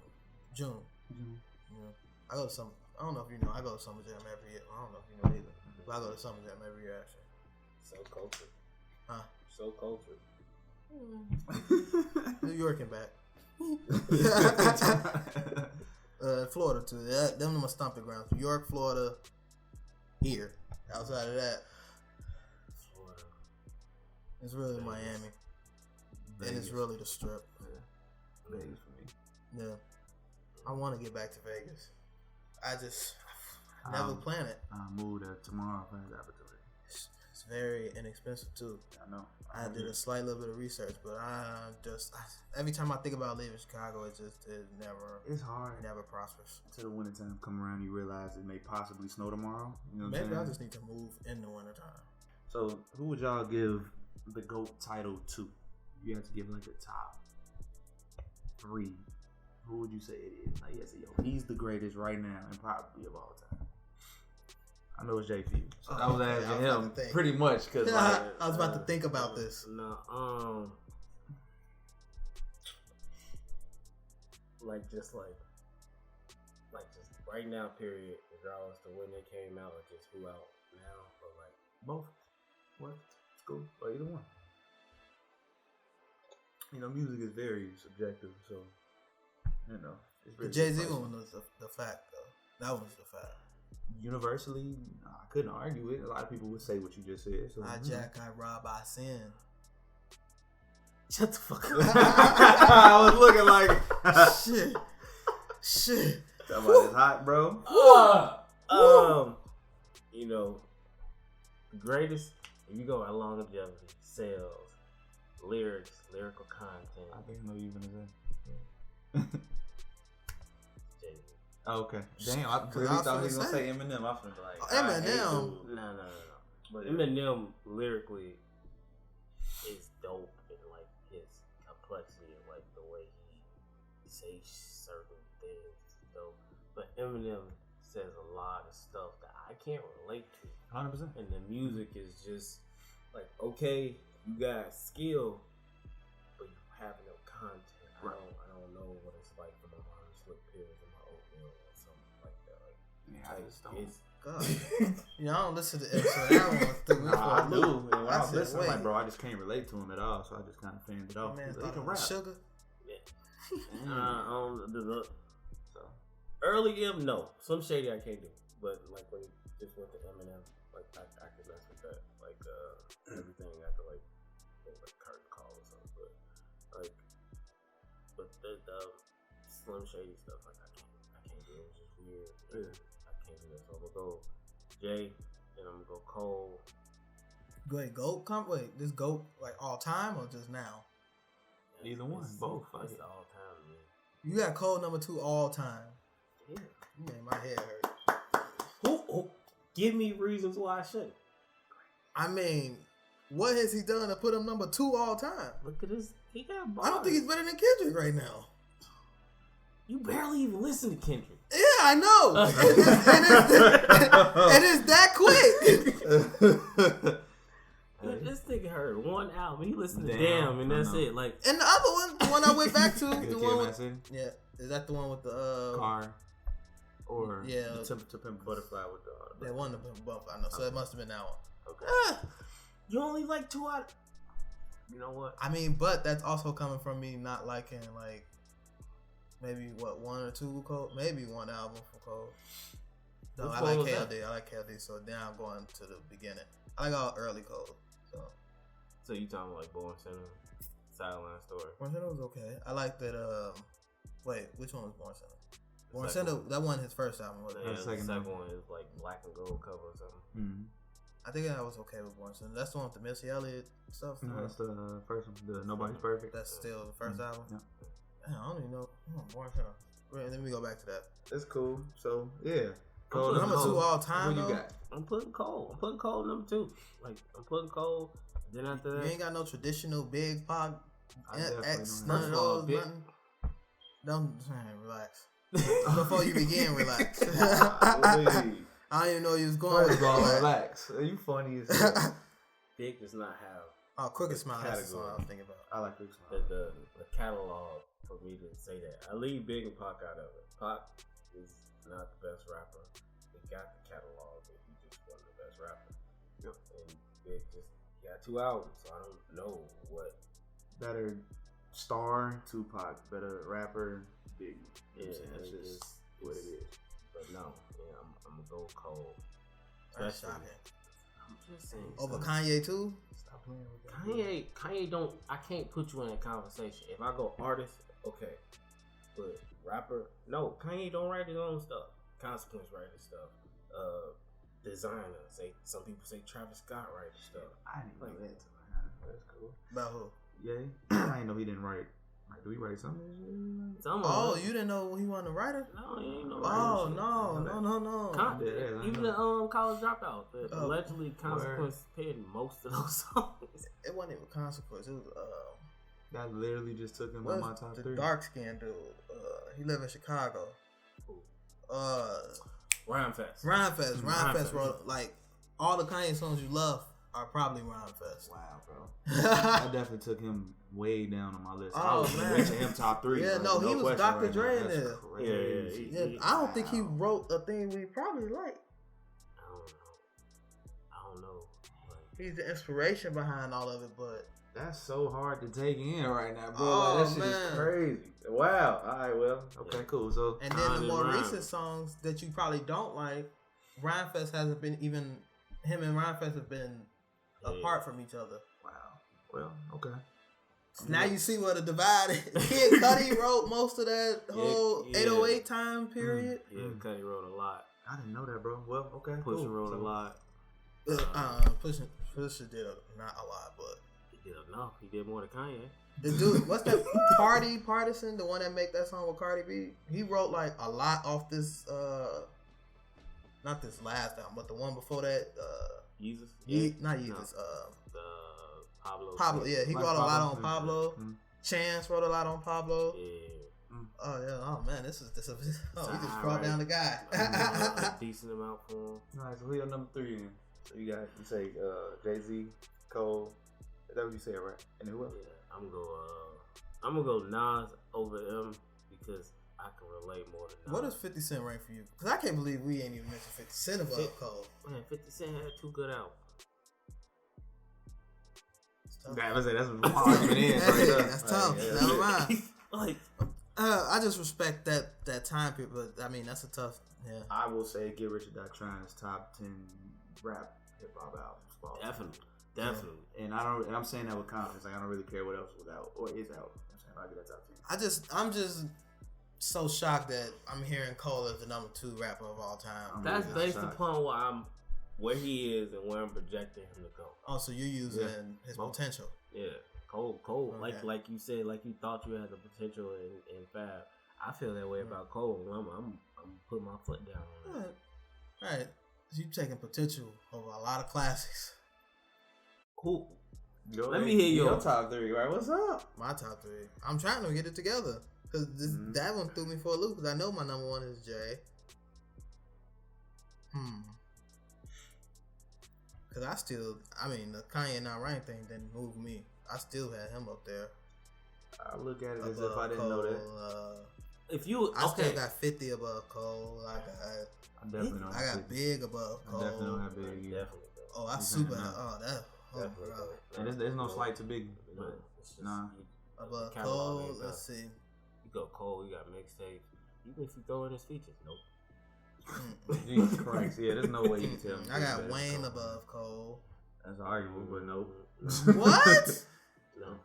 [SPEAKER 1] June. Yeah, I go to Summer. I don't know if you know. I go to Summer Jam every year. I don't know if you know either. But I go to Summer Jam every year actually.
[SPEAKER 3] So cultured.
[SPEAKER 1] Huh?
[SPEAKER 3] So cultured.
[SPEAKER 1] New York and back. Florida too. Them are my stomping grounds. New York, Florida, here. Outside of that,
[SPEAKER 3] Florida.
[SPEAKER 1] It's really Miami. Vegas. And it's really the Strip.
[SPEAKER 2] Yeah. Vegas for me.
[SPEAKER 1] Yeah. I want to get back to Vegas. I just never plan it.
[SPEAKER 2] I'll move there tomorrow if I have the opportunity.
[SPEAKER 1] It's very inexpensive too.
[SPEAKER 2] I know.
[SPEAKER 1] I did a slight little bit of research, but every time I think about leaving Chicago, it's hard. It never prospers.
[SPEAKER 2] Until the wintertime come around, you realize it may possibly snow tomorrow. You know what
[SPEAKER 1] Maybe
[SPEAKER 2] I'm
[SPEAKER 1] I just need to move in the wintertime.
[SPEAKER 2] So, who would y'all give the GOAT title to? You have to give like a top 3. Who would you say it is? Like, yes, he's the greatest right now and probably of all time. I know it's Jay for you. So I was asking him pretty much because
[SPEAKER 1] I was about to think about this.
[SPEAKER 3] No, just right now, period. Regardless to when they came out, or just who out now, but like
[SPEAKER 2] both. What? It's cool. Or either one. You know, music is very subjective, so it's
[SPEAKER 1] the Jay-Z one was the fact, though. That was the fact.
[SPEAKER 2] Universally, I couldn't argue it. A lot of people would say what you just said. So,
[SPEAKER 1] I jack, I rob, I sin.
[SPEAKER 2] Shut the fuck up. I was looking like shit. Somebody's hot, bro.
[SPEAKER 3] The greatest. If you go at longevity, sales, lyrics, lyrical content.
[SPEAKER 2] I didn't know you were gonna say. Oh, okay. Damn, I really thought he was gonna say Eminem. I was gonna be like,
[SPEAKER 1] Eminem.
[SPEAKER 3] No. But Eminem lyrically is dope in like his complexity and like the way he says certain things is dope. But Eminem says a lot of stuff that I can't relate to.
[SPEAKER 2] 100%.
[SPEAKER 3] And the music is just like, okay, you got skill, but you have no content. Right. I don't know what it's like for my mom to slip pills in my oatmeal or something like that. Like,
[SPEAKER 2] yeah, I just don't.
[SPEAKER 1] God. I don't listen to episode. I
[SPEAKER 2] do. And when I was listening, I'm like, bro, I just can't relate to him at all. So I just kind of fanned it off.
[SPEAKER 1] Man,
[SPEAKER 2] he can rap.
[SPEAKER 1] Sugar.
[SPEAKER 3] Yeah. Early M, no. Some shady I can't do. But like when he just went to Eminem, like I could mess with that. Like everything after like curtain call or something. But the Slim Shady stuff, like I can't do it. It's just weird. Yeah. I can't do that. So I'm gonna go Jay, and I'm gonna go Cole.
[SPEAKER 1] Wait, GOAT? Wait, this GOAT like all time or just now?
[SPEAKER 2] Either one, both.
[SPEAKER 3] It's all time, man.
[SPEAKER 1] You got Cole number 2 all time.
[SPEAKER 3] Yeah.
[SPEAKER 1] You made my head hurt.
[SPEAKER 3] Who? Give me reasons why I shouldn't.
[SPEAKER 1] I mean, what has he done to put him number 2 all time?
[SPEAKER 3] Look at this. He got bars.
[SPEAKER 1] I don't think he's better than Kendrick right now.
[SPEAKER 3] You barely even listen to Kendrick.
[SPEAKER 1] Yeah, I know. and it's that quick.
[SPEAKER 3] This nigga heard one album. He listened to Damn, and that's it. Like,
[SPEAKER 1] and the other one, the one I went back to, the one with, is that the one with the
[SPEAKER 2] car, or
[SPEAKER 3] the To Pimp a Butterfly with the
[SPEAKER 1] that one to Pimp a Butterfly. I know, so it must have been that one.
[SPEAKER 3] Okay. You only like 2 out. You know what?
[SPEAKER 1] I mean, but that's also coming from me not liking like maybe 1 or 2 Cole, maybe 1 album from Cole. No, I like KLD. I like KLD. So now I'm going to the beginning. I like all early Cole.
[SPEAKER 3] So you talking like Born Center, Sideline Story?
[SPEAKER 1] Born Center was okay. I like that. Wait, which one was Born Center? Born Center. That wasn't his first album. Was it?
[SPEAKER 3] Yeah, the second one is like black and gold cover or something.
[SPEAKER 2] Mm-hmm.
[SPEAKER 1] I think I was okay with Born Center. That's the one with the Missy Elliott stuff.
[SPEAKER 2] No, that's the first one. The Nobody's Perfect.
[SPEAKER 1] That's still the first album.
[SPEAKER 2] Yeah.
[SPEAKER 1] Man, I don't even know. Born Center. Wait, let me go back to that.
[SPEAKER 2] That's cool. So yeah.
[SPEAKER 1] Cole, number 2 all time.
[SPEAKER 2] What you got?
[SPEAKER 3] I'm putting Cole. I'm putting Cole number 2. Like I'm putting Cole. Then after that,
[SPEAKER 1] You ain't got no traditional Big Pop, X,
[SPEAKER 2] don't
[SPEAKER 1] none of those.
[SPEAKER 3] Big-
[SPEAKER 1] Nothing. Don't relax. Before you begin, relax. I don't even know you was going.
[SPEAKER 2] First of all, relax. You funny as hell.
[SPEAKER 3] Big does not have
[SPEAKER 1] Crooked Smile. That's the song
[SPEAKER 3] category.
[SPEAKER 1] I was thinking about.
[SPEAKER 2] I like Crooked Smile.
[SPEAKER 3] the catalog for me to say that. I leave Big and Pac out of it. Pac is not the best rapper. He got the catalog, but he just wasn't the best rapper.
[SPEAKER 2] Yep.
[SPEAKER 3] And Big just got 2 albums, so I don't know what.
[SPEAKER 2] Better star, Tupac. Better rapper, Big. You know
[SPEAKER 3] Yeah,
[SPEAKER 2] what I'm saying? That's just what it is.
[SPEAKER 3] But no, I'm gonna go Cole.
[SPEAKER 1] That's
[SPEAKER 3] Especially-
[SPEAKER 1] shocking.
[SPEAKER 3] I'm just saying.
[SPEAKER 1] Over Kanye too.
[SPEAKER 2] Stop playing with that.
[SPEAKER 3] Kanye don't. I can't put you in a conversation. If I go artist, okay, but rapper, no. Kanye don't write his own stuff. Consequence write his stuff. Designer, some people say Travis Scott write his stuff.
[SPEAKER 2] I didn't know that. That's cool.
[SPEAKER 1] About who?
[SPEAKER 2] Yeah. I didn't know he didn't write. Like, do he write something?
[SPEAKER 3] Some
[SPEAKER 1] Oh,
[SPEAKER 3] of them.
[SPEAKER 1] you didn't know he wasn't a writer?
[SPEAKER 3] No, he ain't no.
[SPEAKER 1] Oh
[SPEAKER 3] writer.
[SPEAKER 1] no.
[SPEAKER 2] Yeah,
[SPEAKER 3] Even the college dropout.
[SPEAKER 1] Oh,
[SPEAKER 3] Allegedly, Consequence penned most of those songs.
[SPEAKER 1] It wasn't even Consequence. It was
[SPEAKER 2] That literally just took him on my top
[SPEAKER 1] the
[SPEAKER 2] 3.
[SPEAKER 1] dark skinned dude. He live in Chicago.
[SPEAKER 3] Rhyme Fest.
[SPEAKER 1] Rhyme Fest wrote like all the Kanye songs you love are probably Rhyme Fest.
[SPEAKER 2] Wow, bro. I definitely took him way down on my list. I
[SPEAKER 1] Oh
[SPEAKER 2] was
[SPEAKER 1] man,
[SPEAKER 2] rating him top 3.
[SPEAKER 1] Yeah,
[SPEAKER 2] like,
[SPEAKER 1] no, he was
[SPEAKER 2] question
[SPEAKER 1] Dr.
[SPEAKER 2] right
[SPEAKER 1] Dre
[SPEAKER 2] now.
[SPEAKER 1] in
[SPEAKER 2] That's
[SPEAKER 1] there.
[SPEAKER 2] crazy.
[SPEAKER 3] Yeah,
[SPEAKER 1] Yeah, I don't think he wrote a thing we probably like.
[SPEAKER 3] I don't know.
[SPEAKER 1] He's the inspiration behind all of it, but
[SPEAKER 2] That's so hard to take in right now, bro.
[SPEAKER 1] Oh,
[SPEAKER 2] Like, that shit
[SPEAKER 1] man.
[SPEAKER 2] is crazy. Wow. All right, well. Okay, cool. So,
[SPEAKER 1] and then the
[SPEAKER 3] Kanye
[SPEAKER 1] more
[SPEAKER 3] Rhyme.
[SPEAKER 1] recent songs that you probably don't like, Rhyme Fest hasn't been even him and Rhyme Fest have been apart from each other.
[SPEAKER 2] wow. Well, okay.
[SPEAKER 1] Now you see what a divide is. Kid Cudi wrote most of that whole 808 time period.
[SPEAKER 3] Yeah, Cudi wrote a lot.
[SPEAKER 2] I didn't know that, bro. Well, okay.
[SPEAKER 3] Pusha
[SPEAKER 2] cool.
[SPEAKER 3] wrote
[SPEAKER 2] So,
[SPEAKER 3] a lot.
[SPEAKER 1] Pusha did not a lot, but
[SPEAKER 3] He did enough. He did more than Kanye.
[SPEAKER 1] the dude, what's that? Partisan, the one that make that song with Cardi B. He wrote like a lot off this, not this last album, but the one before that.
[SPEAKER 3] Jesus.
[SPEAKER 1] Not Yeezus.
[SPEAKER 3] Pablo.
[SPEAKER 1] Yeah, he
[SPEAKER 2] Like
[SPEAKER 1] wrote a lot
[SPEAKER 2] Pablo.
[SPEAKER 1] on Pablo.
[SPEAKER 2] Mhm.
[SPEAKER 1] Chance wrote a lot on Pablo.
[SPEAKER 3] Yeah.
[SPEAKER 1] Oh yeah. Oh man, this is. Oh, he just
[SPEAKER 3] All
[SPEAKER 1] brought
[SPEAKER 3] right.
[SPEAKER 1] down the guy.
[SPEAKER 3] A decent amount for him.
[SPEAKER 2] All right, so who your number 3 then? So you say Jay-Z, Cole. Is that what you said, right? And who else?
[SPEAKER 3] Yeah, I'm gonna go Nas over him because I can relate more to Nas.
[SPEAKER 1] What does 50 Cent rank for you? Because I can't believe we ain't even mentioned 50 Cent above Cole.
[SPEAKER 3] Man, 50 Cent had 2 good albums.
[SPEAKER 2] That's what argument is right there.
[SPEAKER 1] That's tough.
[SPEAKER 2] Yeah.
[SPEAKER 1] Never mind.
[SPEAKER 3] Like,
[SPEAKER 1] I just respect that time period, but I mean that's a tough. Yeah.
[SPEAKER 2] I will say Get Rich or Die Trying is top 10 rap hip hop albums.
[SPEAKER 3] definitely.
[SPEAKER 2] And I'm saying that with confidence. Like I don't really care what else was out or is out. I'm saying I get that top 10.
[SPEAKER 1] I'm just so shocked that I'm hearing Cole as the number 2 rapper of all time.
[SPEAKER 3] That's
[SPEAKER 2] really
[SPEAKER 3] based
[SPEAKER 2] shocked.
[SPEAKER 3] upon where he is and where I'm projecting him to go.
[SPEAKER 1] Oh, so you're using his
[SPEAKER 2] Both.
[SPEAKER 1] potential.
[SPEAKER 3] Yeah, Cole.
[SPEAKER 1] Okay.
[SPEAKER 3] Like you said, like you thought you had the potential in Fab. I feel that way about Cole. I'm putting my foot down on that.
[SPEAKER 1] All right. So you taking potential over a lot of classics.
[SPEAKER 3] Cool.
[SPEAKER 2] Go
[SPEAKER 3] Let
[SPEAKER 2] ahead.
[SPEAKER 3] me hear
[SPEAKER 2] your
[SPEAKER 3] yours.
[SPEAKER 2] top 3, right? What's up?
[SPEAKER 1] My top 3. I'm trying to get it together because that one threw me for a loop because I know my number 1 is Jay. Because the Kanye Not Right thing didn't move me. I still had him up there.
[SPEAKER 2] I look at it as if I didn't know that.
[SPEAKER 3] If you
[SPEAKER 1] I still got 50 above Cole.
[SPEAKER 2] I definitely don't
[SPEAKER 1] I got
[SPEAKER 2] have Big.
[SPEAKER 1] Big above
[SPEAKER 2] I
[SPEAKER 1] Cole.
[SPEAKER 2] definitely don't have Big either.
[SPEAKER 3] definitely.
[SPEAKER 1] Oh, I
[SPEAKER 2] He's
[SPEAKER 1] super.
[SPEAKER 2] hanging out.
[SPEAKER 1] Oh, that.
[SPEAKER 3] Definitely.
[SPEAKER 2] And there's no slight to Biggie.
[SPEAKER 3] No, it's just,
[SPEAKER 2] nah.
[SPEAKER 1] Above Cole, let's see.
[SPEAKER 3] You go Cole, you got mixtapes. Even if you throw in his features, nope.
[SPEAKER 2] Jesus Christ, yeah, there's no way you can tell me.
[SPEAKER 1] I got Wayne above Cole.
[SPEAKER 2] That's arguable, but no.
[SPEAKER 1] What?
[SPEAKER 3] No.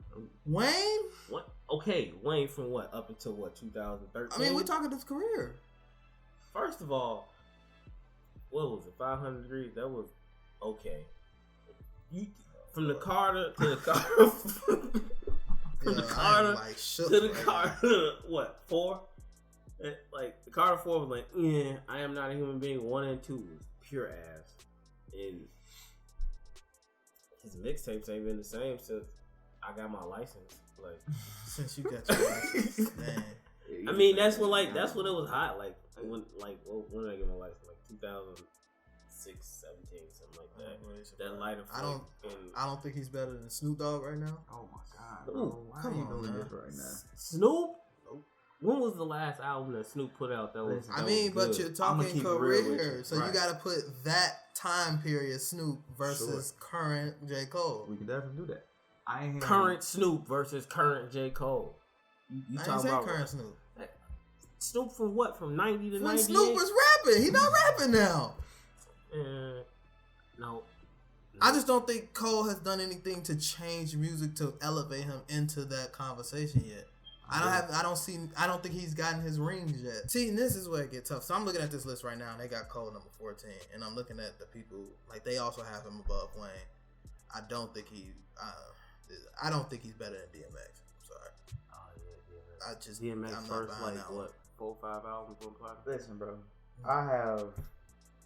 [SPEAKER 1] Wayne?
[SPEAKER 3] What? Okay, Wayne from what? Up until what? 2013?
[SPEAKER 1] I mean, we're talking his career.
[SPEAKER 3] First of all, what was it? 500 Degrees? That was okay. From the Carter to the Carter. From the Carter
[SPEAKER 1] like
[SPEAKER 3] to the Carter. What? 4? Like the Carter 4 was like, yeah, I am not a human being. 1 and 2 was pure ass, and his mixtapes ain't been the same since I got my license. Like
[SPEAKER 1] since you got your license, man.
[SPEAKER 3] I mean, that's when it was hot. When did I get my license? Like 2006, 17, something like that. That lighter.
[SPEAKER 1] I don't think he's better than Snoop Dogg right now.
[SPEAKER 2] Oh my God!
[SPEAKER 3] Ooh,
[SPEAKER 2] why are you doing this right now?
[SPEAKER 3] Snoop. When was the last album that Snoop put out that was?
[SPEAKER 1] But you're talking career, so you got to put that time period Snoop versus current J. Cole.
[SPEAKER 2] We can definitely do that.
[SPEAKER 3] Current Snoop versus current J. Cole. You
[SPEAKER 1] I didn't say current Snoop.
[SPEAKER 3] Snoop from what? From 90 to 98?
[SPEAKER 1] When Snoop was rapping. He not rapping now.
[SPEAKER 3] No.
[SPEAKER 1] I just don't think Cole has done anything to change music to elevate him into that conversation yet. I don't think he's gotten his rings yet. See, and this is where it gets tough. So I'm looking at this list right now, and they got Cole number 14, and I'm looking at the people like they also have him above Wayne. I don't think he's better than DMX. I'm sorry.
[SPEAKER 3] Oh yeah,
[SPEAKER 1] I just
[SPEAKER 3] DMX
[SPEAKER 1] I'm
[SPEAKER 3] first
[SPEAKER 1] not
[SPEAKER 3] like
[SPEAKER 1] that
[SPEAKER 3] what 4 or 5 albums on platinum.
[SPEAKER 2] Listen, bro.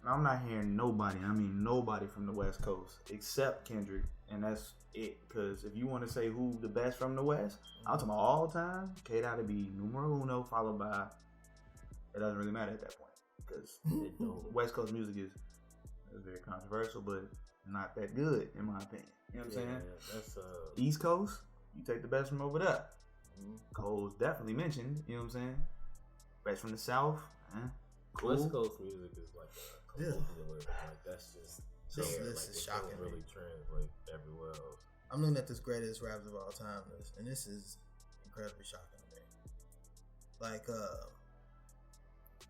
[SPEAKER 2] I'm not hearing nobody. I mean, nobody from the West Coast except Kendrick, and that's it. Because if you want to say who the best from the West, I'm talking about all time. K-Dot to be numero uno, followed by. It doesn't really matter at that point because West Coast music is very controversial, but not that good in my opinion. You know what I'm saying?
[SPEAKER 3] That's
[SPEAKER 2] East Coast, you take the best from over there. Cole's definitely mentioned. You know what I'm saying? Best from the South. Cool.
[SPEAKER 3] West Coast music is like like that's just
[SPEAKER 1] this is shocking.
[SPEAKER 3] Really translate everywhere else.
[SPEAKER 1] I'm looking at this greatest raps of all time list, and this is incredibly shocking to me. Like,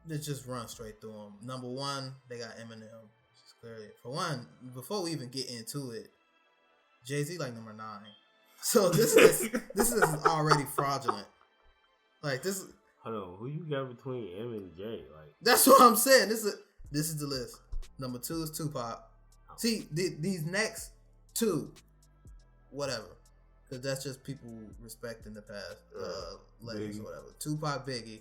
[SPEAKER 1] let's just run straight through them. Number 1, they got Eminem. Which is clearly, for one, before we even get into it, Jay-Z like number 9. So this is already fraudulent. Like this.
[SPEAKER 3] Hold on, who you got between M and J? Like
[SPEAKER 1] that's what I'm saying. This is the list. Number 2 is Tupac. See, these next 2, whatever, because that's just people respecting the past legends or whatever. Tupac, Biggie,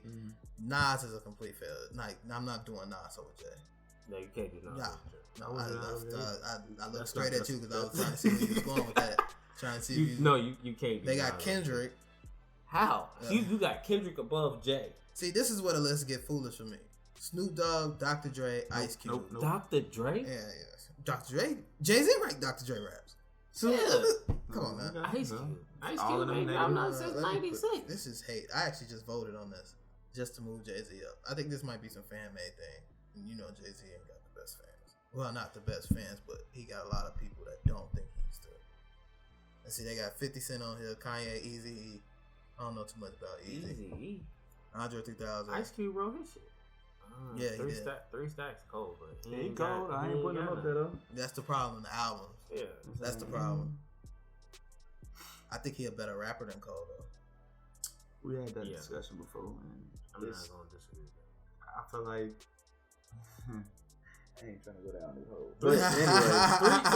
[SPEAKER 1] Nas is a complete failure. Like I'm not doing Nas over Jay.
[SPEAKER 3] No, you can't do Nas.
[SPEAKER 1] No, I looked straight at you because I was trying to see where you was going with that. Trying to see if
[SPEAKER 3] you can't.
[SPEAKER 1] They got Kendrick.
[SPEAKER 3] How? You got Kendrick above Jay.
[SPEAKER 1] See, this is where the list get foolish for me. Snoop Dogg, Dr. Dre, Ice Cube.
[SPEAKER 3] Nope. Dr. Dre?
[SPEAKER 1] Yeah. Dr. Dre? Jay-Z ranked Dr. Dre raps. So, come on, man.
[SPEAKER 3] Ice Cube. I'm not since 96.
[SPEAKER 1] This is hate. I actually just voted on this just to move Jay-Z up. I think this might be some fan-made thing. You know Jay-Z ain't got the best fans. Well, not the best fans, but he got a lot of people that don't think he's the. Let's see, they got 50 Cent on here, Kanye, Eazy-E. I don't know too much about Eazy. Andre 3000.
[SPEAKER 3] Ice Cube wrote his shit.
[SPEAKER 1] Yeah, he did.
[SPEAKER 3] 3 stacks cold, but
[SPEAKER 2] he ain't cold. I ain't putting him up there though.
[SPEAKER 1] That's the problem. The albums.
[SPEAKER 3] Yeah,
[SPEAKER 1] that's the problem. I think he a better rapper than Cole though.
[SPEAKER 2] We had that discussion before, and
[SPEAKER 3] I'm not gonna disagree with that.
[SPEAKER 2] I feel like I ain't trying to go down this hole. But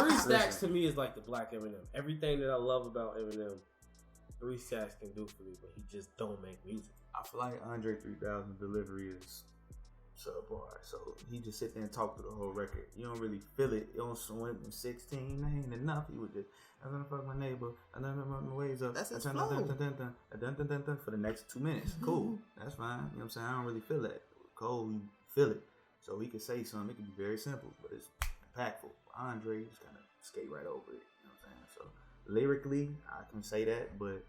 [SPEAKER 2] anyway,
[SPEAKER 3] 3 stacks to me is like the Black Eminem. Everything that I love about Eminem, 3 stacks can do for me, but he just don't make music.
[SPEAKER 2] I feel like Andre 3000 delivery is subpar, so he just sit there and talk through the whole record. You don't really feel it. You don't swim in 16. That ain't enough. He would just, I'm gonna fuck my neighbor. I'm gonna run my ways up.
[SPEAKER 1] That's his flow.
[SPEAKER 2] For the next 2 minutes. Cool. That's fine. You know what I'm saying? I don't really feel that. Cole, you feel it. So he could say something. It could be very simple, but it's impactful. Andre just kind of skate right over it. You know what I'm saying? So lyrically, I can say that, but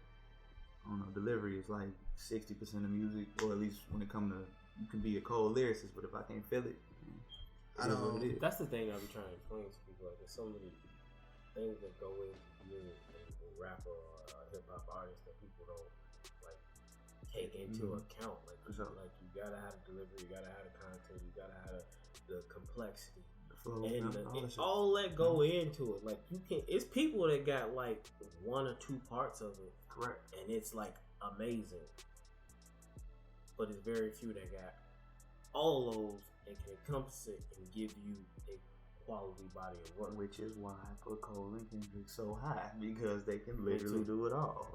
[SPEAKER 2] I don't know, delivery is like 60% of music, or at least when it comes to, you can be a cold lyricist, but if I can't feel it,
[SPEAKER 1] I don't.
[SPEAKER 3] That's the thing I be trying to explain to people. Like, there's so many things that go into being a rapper or a hip hop artist that people don't like take into account. Like, like you gotta have the delivery, you gotta have the content, you gotta have the complexity, and all that go into it. Like you can, it's people that got like one or two parts of it,
[SPEAKER 2] correct,
[SPEAKER 3] and it's like amazing. But it's very few that got all those and can encompass it and give you a quality body of work.
[SPEAKER 2] Which is why I put Cole and Kendrick so high, because they can literally do it all.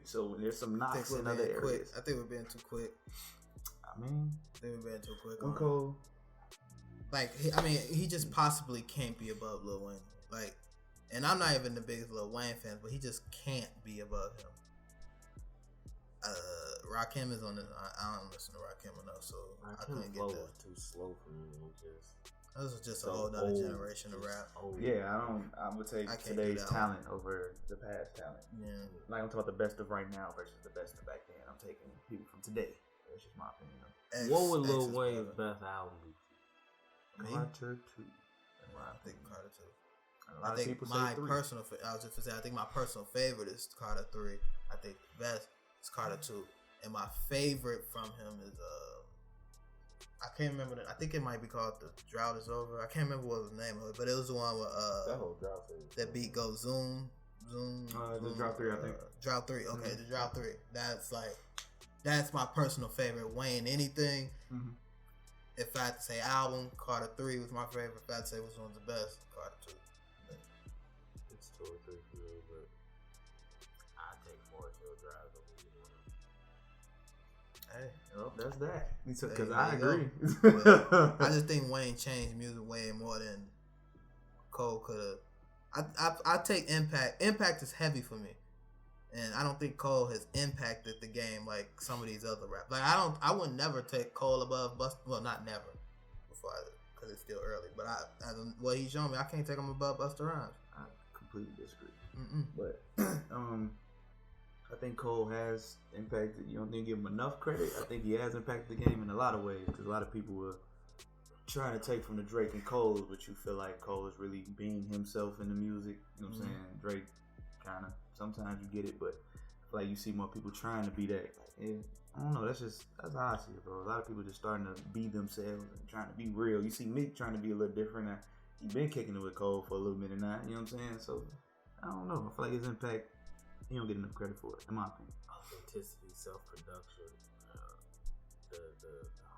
[SPEAKER 2] So when there's some knocks in other areas.
[SPEAKER 1] I think we're being too quick.
[SPEAKER 2] I mean,
[SPEAKER 1] they were being too quick.
[SPEAKER 2] On Cole.
[SPEAKER 1] Like, he just possibly can't be above Lil Wayne. Like, and I'm not even the biggest Lil Wayne fan, but he just can't be above him. Rakim is on this. I don't listen to Rakim enough, so I couldn't get that.
[SPEAKER 3] Was too slow for me.
[SPEAKER 1] This was just a whole other generation of rap.
[SPEAKER 2] Yeah, I would take today's talent over the past talent.
[SPEAKER 1] Yeah,
[SPEAKER 2] like I'm talking about the best of right now versus the best of back then. I'm taking people from today. That's just my opinion.
[SPEAKER 3] What would Lil Wayne's best album be?
[SPEAKER 2] Carter 2.
[SPEAKER 1] I think Carter 2.
[SPEAKER 2] I think
[SPEAKER 1] my personal. I was just gonna say. I think my personal favorite is Carter 3. I think the best is Carter 2, and my favorite from him is I can't remember that. I think it might be called The Drought Is Over. I can't remember what was the name of it, but it was the one with
[SPEAKER 2] that whole drought thing.
[SPEAKER 1] That beat goes zoom.
[SPEAKER 2] The Drought 3, I think.
[SPEAKER 1] Drought 3. Okay, The Drought 3. That's my personal favorite Wayne anything. Mm-hmm. If I had to say album, Carter 3 was my favorite. If I had to say which one's the best, Carter 2.
[SPEAKER 3] It's 2 or 3 for me, but I take more to a drive over either one.
[SPEAKER 1] Hey,
[SPEAKER 2] well, that's that. Because I agree.
[SPEAKER 1] I just think Wayne changed music way more than Cole could have. I take Impact. Impact is heavy for me, and I don't think Cole has impacted the game like some of these other rap. Like I would never take Cole above Busta. Well, not never, because it's still early. But what he's shown me, I can't take him above Busta Rhymes.
[SPEAKER 2] I completely disagree. But I think Cole has impacted. You don't think give him enough credit. I think he has impacted the game in a lot of ways, because a lot of people were trying to take from the Drake and Cole, but you feel like Cole is really being himself in the music. You know what I'm saying? Drake kind of, sometimes you get it, but I feel like you see more people trying to be that. Yeah, I don't know. That's how I see it, bro. A lot of people just starting to be themselves and trying to be real. You see Meech trying to be a little different. Now, he been kicking it with Cole for a little minute now. You know what I'm saying? So I don't know. I feel like his impact, he don't get enough credit for it, in my opinion.
[SPEAKER 3] Authenticity, self-production, the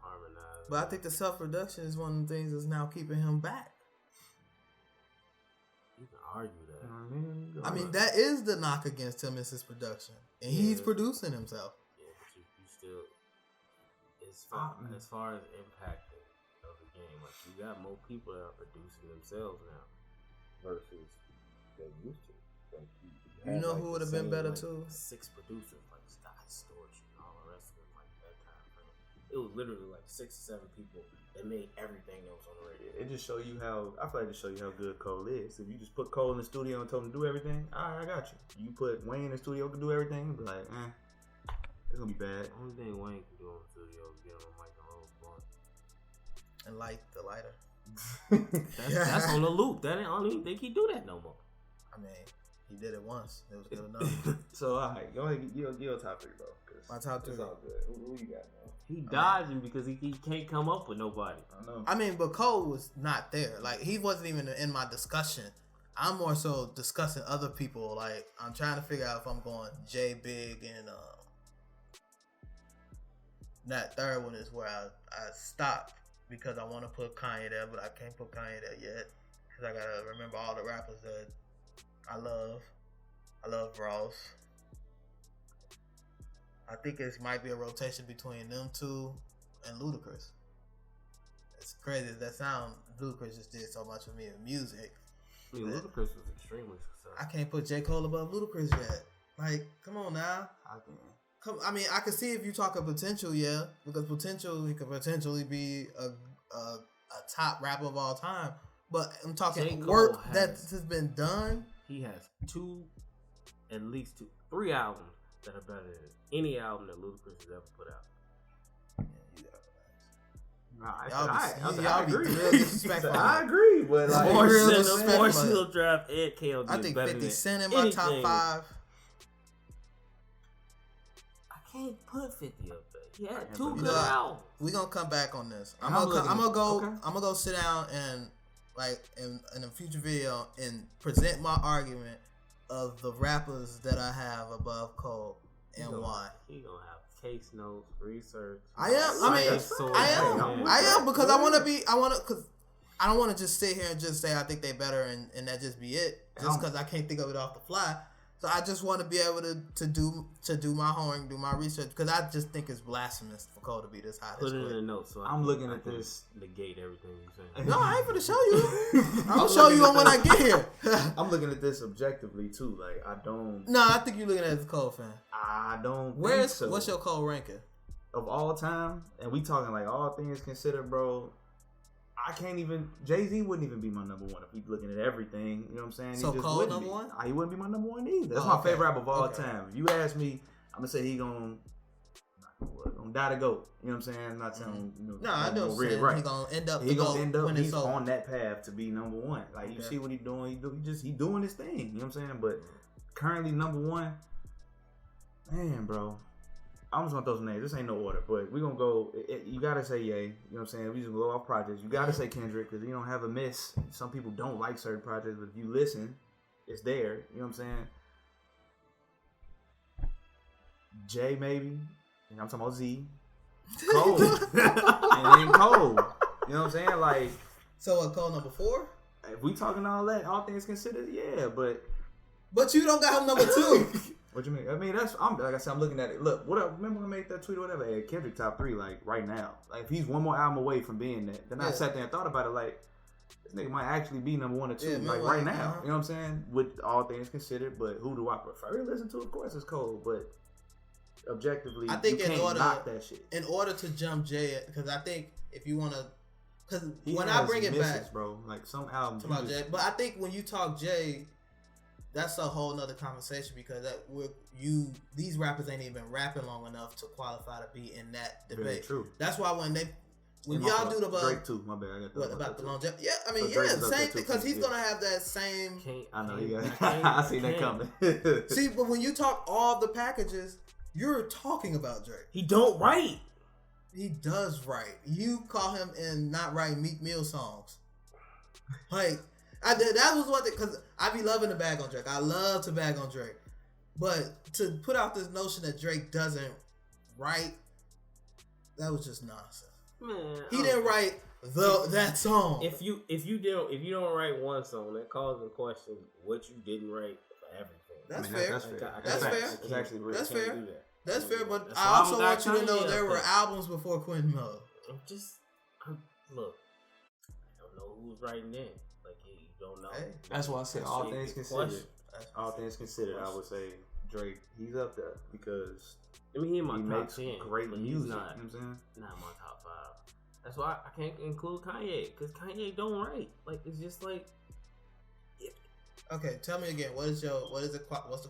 [SPEAKER 3] harmonized.
[SPEAKER 1] But I think the self-production is one of the things that's now keeping him back.
[SPEAKER 3] You can argue that.
[SPEAKER 1] I mean, that is the knock against him, is his production, and he's producing himself.
[SPEAKER 3] Yeah, but you still, as far as impacting of the game, like you got more people that are producing themselves now versus they used to. Like,
[SPEAKER 1] you know who would have been better too?
[SPEAKER 3] 6 producers, like Scott Storch and all the rest of them, like that time frame. It was literally like 6 or 7 people that made everything else on the radio.
[SPEAKER 2] It just show you how, I feel like it show you how good Cole is. If you just put Cole in the studio and told him to do everything, all right, I got you. You put Wayne in the studio to do everything, be like, it's gonna be bad.
[SPEAKER 3] The only thing Wayne can do in the studio is get on a mic and roll blunt.
[SPEAKER 1] And light the lighter.
[SPEAKER 3] That's on the loop. I don't even think he do that no more.
[SPEAKER 1] I mean, he did it once. It was good enough.
[SPEAKER 2] So, all right, go ahead, your top 3, bro.
[SPEAKER 1] My top 3.
[SPEAKER 2] It's all good. Who you got, man?
[SPEAKER 3] He dodging because he can't come up with nobody.
[SPEAKER 2] I know.
[SPEAKER 1] I mean, but Cole was not there. Like, he wasn't even in my discussion. I'm more so discussing other people. Like, I'm trying to figure out if I'm going J Big, and that third one is where I stopped because I want to put Kanye there, but I can't put Kanye there yet because I gotta remember all the rappers that I love. I love Ross. I think it might be a rotation between them two and Ludacris. It's crazy as that sound. Ludacris just did so much for me in music.
[SPEAKER 3] I mean, Ludacris was extremely successful.
[SPEAKER 1] I can't put J. Cole above Ludacris yet. Like, come on now. I mean, I can see if you talk of potential, yeah, because he could potentially be a top rapper of all time. But I'm talking work that has been done.
[SPEAKER 3] He has at least 3 albums that are better than any album that Ludacris has ever put out.
[SPEAKER 1] Yeah, you gotta relax.
[SPEAKER 2] I agree.
[SPEAKER 1] Real disrespectful.
[SPEAKER 2] I agree, but like
[SPEAKER 3] Force Hill Draft and KOD.
[SPEAKER 1] I think 50 Cent in my top 5.
[SPEAKER 3] I can't put 50 up there. He had 2 good albums.
[SPEAKER 1] We gonna come back on this. I'm gonna go sit down and like in a future video and present my argument of the rappers that I have above Cole and why.
[SPEAKER 3] He gonna have case notes, research.
[SPEAKER 1] I am because because I don't want to just sit here and just say I think they better and that just be it. Just because I can't think of it off the fly. So I just want to be able to do my homework, do my research, because I just think it's blasphemous for Cole to be this hot.
[SPEAKER 3] Put it in the notes. So
[SPEAKER 2] I'm looking at this.
[SPEAKER 3] Negate everything you're saying.
[SPEAKER 1] No, I ain't gonna show you. I'm gonna show you when I get here.
[SPEAKER 2] I'm looking at this objectively too. Like I don't.
[SPEAKER 1] No, I think you're looking at it as a Cole fan.
[SPEAKER 2] I don't.
[SPEAKER 1] What's your Cole ranking
[SPEAKER 2] of all time? And we talking like all things considered, bro. I can't even. Jay-Z wouldn't even be my number one if he's looking at everything. You know what I'm saying?
[SPEAKER 1] So
[SPEAKER 2] he just
[SPEAKER 1] Cole number one?
[SPEAKER 2] He wouldn't be my number one either. That's my favorite rapper of all time. If you ask me, I'm gonna say he gonna die to go. You know what I'm saying? I'm not saying
[SPEAKER 1] I know.
[SPEAKER 2] Right.
[SPEAKER 1] He gonna end up.
[SPEAKER 2] He's on that path to be number one. Like you see what he's doing. He doing his thing. You know what I'm saying? But currently number one, man, bro. I'm just gonna throw some names. This ain't no order, but we gonna go. You gotta say Ye. You know what I'm saying? We just go off projects. You gotta say Kendrick because you don't have a miss. Some people don't like certain projects, but if you listen, it's there. You know what I'm saying? Jay maybe. And I'm talking about Z. Cole. And then Cole. You know what I'm saying? Like.
[SPEAKER 1] So what? Cole number 4?
[SPEAKER 2] If we talking all that, all things considered, yeah, but.
[SPEAKER 1] But you don't got him number 2.
[SPEAKER 2] What you mean? I mean, like I said, I'm looking at it. Look, remember when I made that tweet or whatever? Hey, Kendrick top 3, like, right now. Like, if he's one more album away from being that, then I sat there and thought about it, like, this nigga might actually be number 1 or 2, like, right now. You know what I'm saying? With all things considered, but who do I prefer to listen to? Of course, it's Cole, but objectively, I think you can't knock that shit.
[SPEAKER 1] In order to jump Jay, because I think if you want to, because when I bring it back,
[SPEAKER 2] bro, like, some albums.
[SPEAKER 1] About Jay, but I think when you talk Jay, that's a whole nother conversation because these rappers ain't even rapping long enough to qualify to be in that debate.
[SPEAKER 2] Very true.
[SPEAKER 1] That's why when y'all do the
[SPEAKER 2] Drake too, my bad. I got
[SPEAKER 1] what about the longevity? Yeah, I mean, so same thing because he's gonna have that same.
[SPEAKER 2] I know you got. I seen that coming.
[SPEAKER 1] See, but when you talk all the packages, you're talking about Drake.
[SPEAKER 3] He don't write.
[SPEAKER 1] He does write. You call him in not writing Meek Mill songs, like. That was what because I be loving to bag on Drake. I love to bag on Drake, but to put out this notion that Drake doesn't write, that was just nonsense.
[SPEAKER 3] Man,
[SPEAKER 1] he didn't write that song.
[SPEAKER 3] If you don't write one song, that calls in question what you didn't write for everything.
[SPEAKER 1] That's fair. That's fair.
[SPEAKER 2] It's actually real.
[SPEAKER 1] That's fair. That's fair. But I also want you to know there were albums before Quentin Miller.
[SPEAKER 3] Look, I don't know who's writing in. Don't know.
[SPEAKER 2] Hey, that's why I said all things considered. All things considered, I would say Drake. He's up there because
[SPEAKER 3] I mean he in my top
[SPEAKER 2] makes
[SPEAKER 3] 10,
[SPEAKER 2] great music.
[SPEAKER 3] Not,
[SPEAKER 2] you know what I'm saying?
[SPEAKER 3] Not my top 5. That's why I can't include Kanye because Kanye don't write. Like it's just like.
[SPEAKER 1] Okay, tell me again. What's the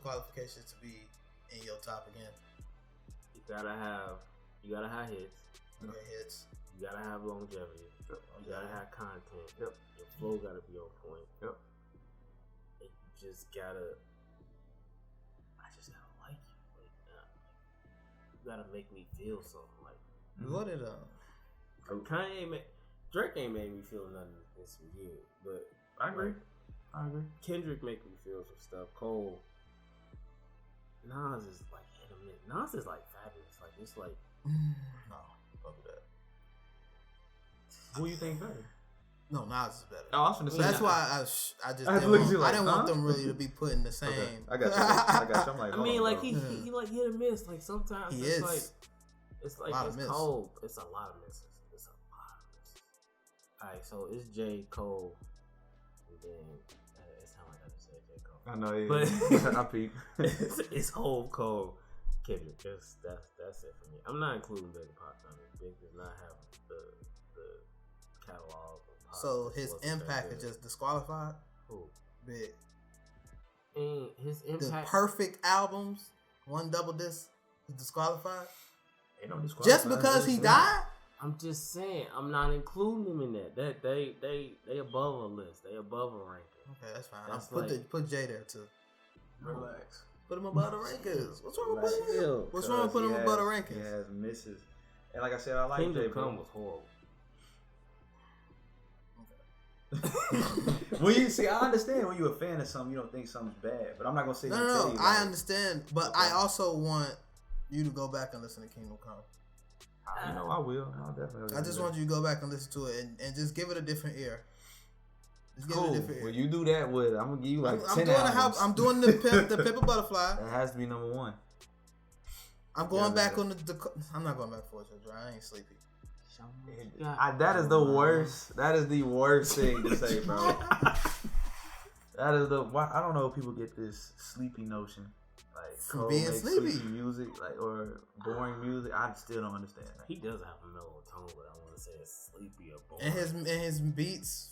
[SPEAKER 1] qualifications to be in your top again?
[SPEAKER 3] You gotta have hits.
[SPEAKER 1] Okay, hits.
[SPEAKER 3] You gotta have longevity. You gotta have content.
[SPEAKER 2] Yep.
[SPEAKER 3] Your flow gotta be on point.
[SPEAKER 2] Yep.
[SPEAKER 3] And you just gotta. I just gotta like you. Like, you gotta make me feel something. Like
[SPEAKER 1] what did
[SPEAKER 3] Drake ain't made me feel nothing in some years, but
[SPEAKER 2] I agree.
[SPEAKER 3] Kendrick make me feel some stuff. Cole. Nas is like hit or miss. Nas is like fabulous. Like it's like
[SPEAKER 1] no, fuck that.
[SPEAKER 2] Who you think better?
[SPEAKER 1] No, Nas is better.
[SPEAKER 2] Oh, I was gonna say
[SPEAKER 1] that's why I didn't want them really to be put in the same. Okay.
[SPEAKER 2] I got you. I'm like,
[SPEAKER 3] I mean, like he like hit or miss. Like sometimes
[SPEAKER 1] it's
[SPEAKER 3] cold. It's a lot of misses. All right, so it's J. Cole, and then it sounds like I just said J. Cole.
[SPEAKER 2] I know,
[SPEAKER 3] but
[SPEAKER 2] I peep.
[SPEAKER 3] It's whole Cole, Kendrick. That's it for me. I'm not including Big Pop. I mean, Big does not have the catalog.
[SPEAKER 1] So his impact is just disqualified.
[SPEAKER 3] Who?
[SPEAKER 1] Big.
[SPEAKER 3] And his impact.
[SPEAKER 1] The perfect albums, one double disc, is disqualified.
[SPEAKER 2] Ain't no disqualified.
[SPEAKER 1] Just because he died.
[SPEAKER 3] I'm just saying, I'm not including them in that. That they above a list. They above a ranking.
[SPEAKER 1] Okay, that's fine.
[SPEAKER 3] That's
[SPEAKER 1] Put Jay there too.
[SPEAKER 2] Relax.
[SPEAKER 1] Put him above the rankings. What's wrong with putting
[SPEAKER 3] Chill,
[SPEAKER 1] him? What's wrong with putting him above the rankings?
[SPEAKER 2] He has misses, and like I said, I like
[SPEAKER 3] Kingdom
[SPEAKER 2] Jay.
[SPEAKER 3] Come was horrible.
[SPEAKER 2] When you see, I understand when you're a fan of something, you don't think something's bad, but I'm not gonna say
[SPEAKER 1] No. I understand, but I also want you to go back and listen to Kingdom Come.
[SPEAKER 2] You know, I will. I'll definitely.
[SPEAKER 1] I just want you to go back and listen to it and just give it a different ear. Just give it a different ear.
[SPEAKER 2] When you do that, I'm gonna give you like
[SPEAKER 1] I'm
[SPEAKER 2] 10
[SPEAKER 1] doing
[SPEAKER 2] albums.
[SPEAKER 1] I'm doing the Pimp Butterfly.
[SPEAKER 2] That has to be number one.
[SPEAKER 1] I'm going back on the. I'm not going back for it. I ain't sleepy.
[SPEAKER 2] That is the worst. That is the worst thing to say, bro. That is the. I don't know if people get this sleepy notion, like
[SPEAKER 1] from being sleepy
[SPEAKER 2] music, like or boring music. I still don't understand that.
[SPEAKER 3] He does have a mellow tone, but I want to say it's sleepy or boring.
[SPEAKER 1] And his beats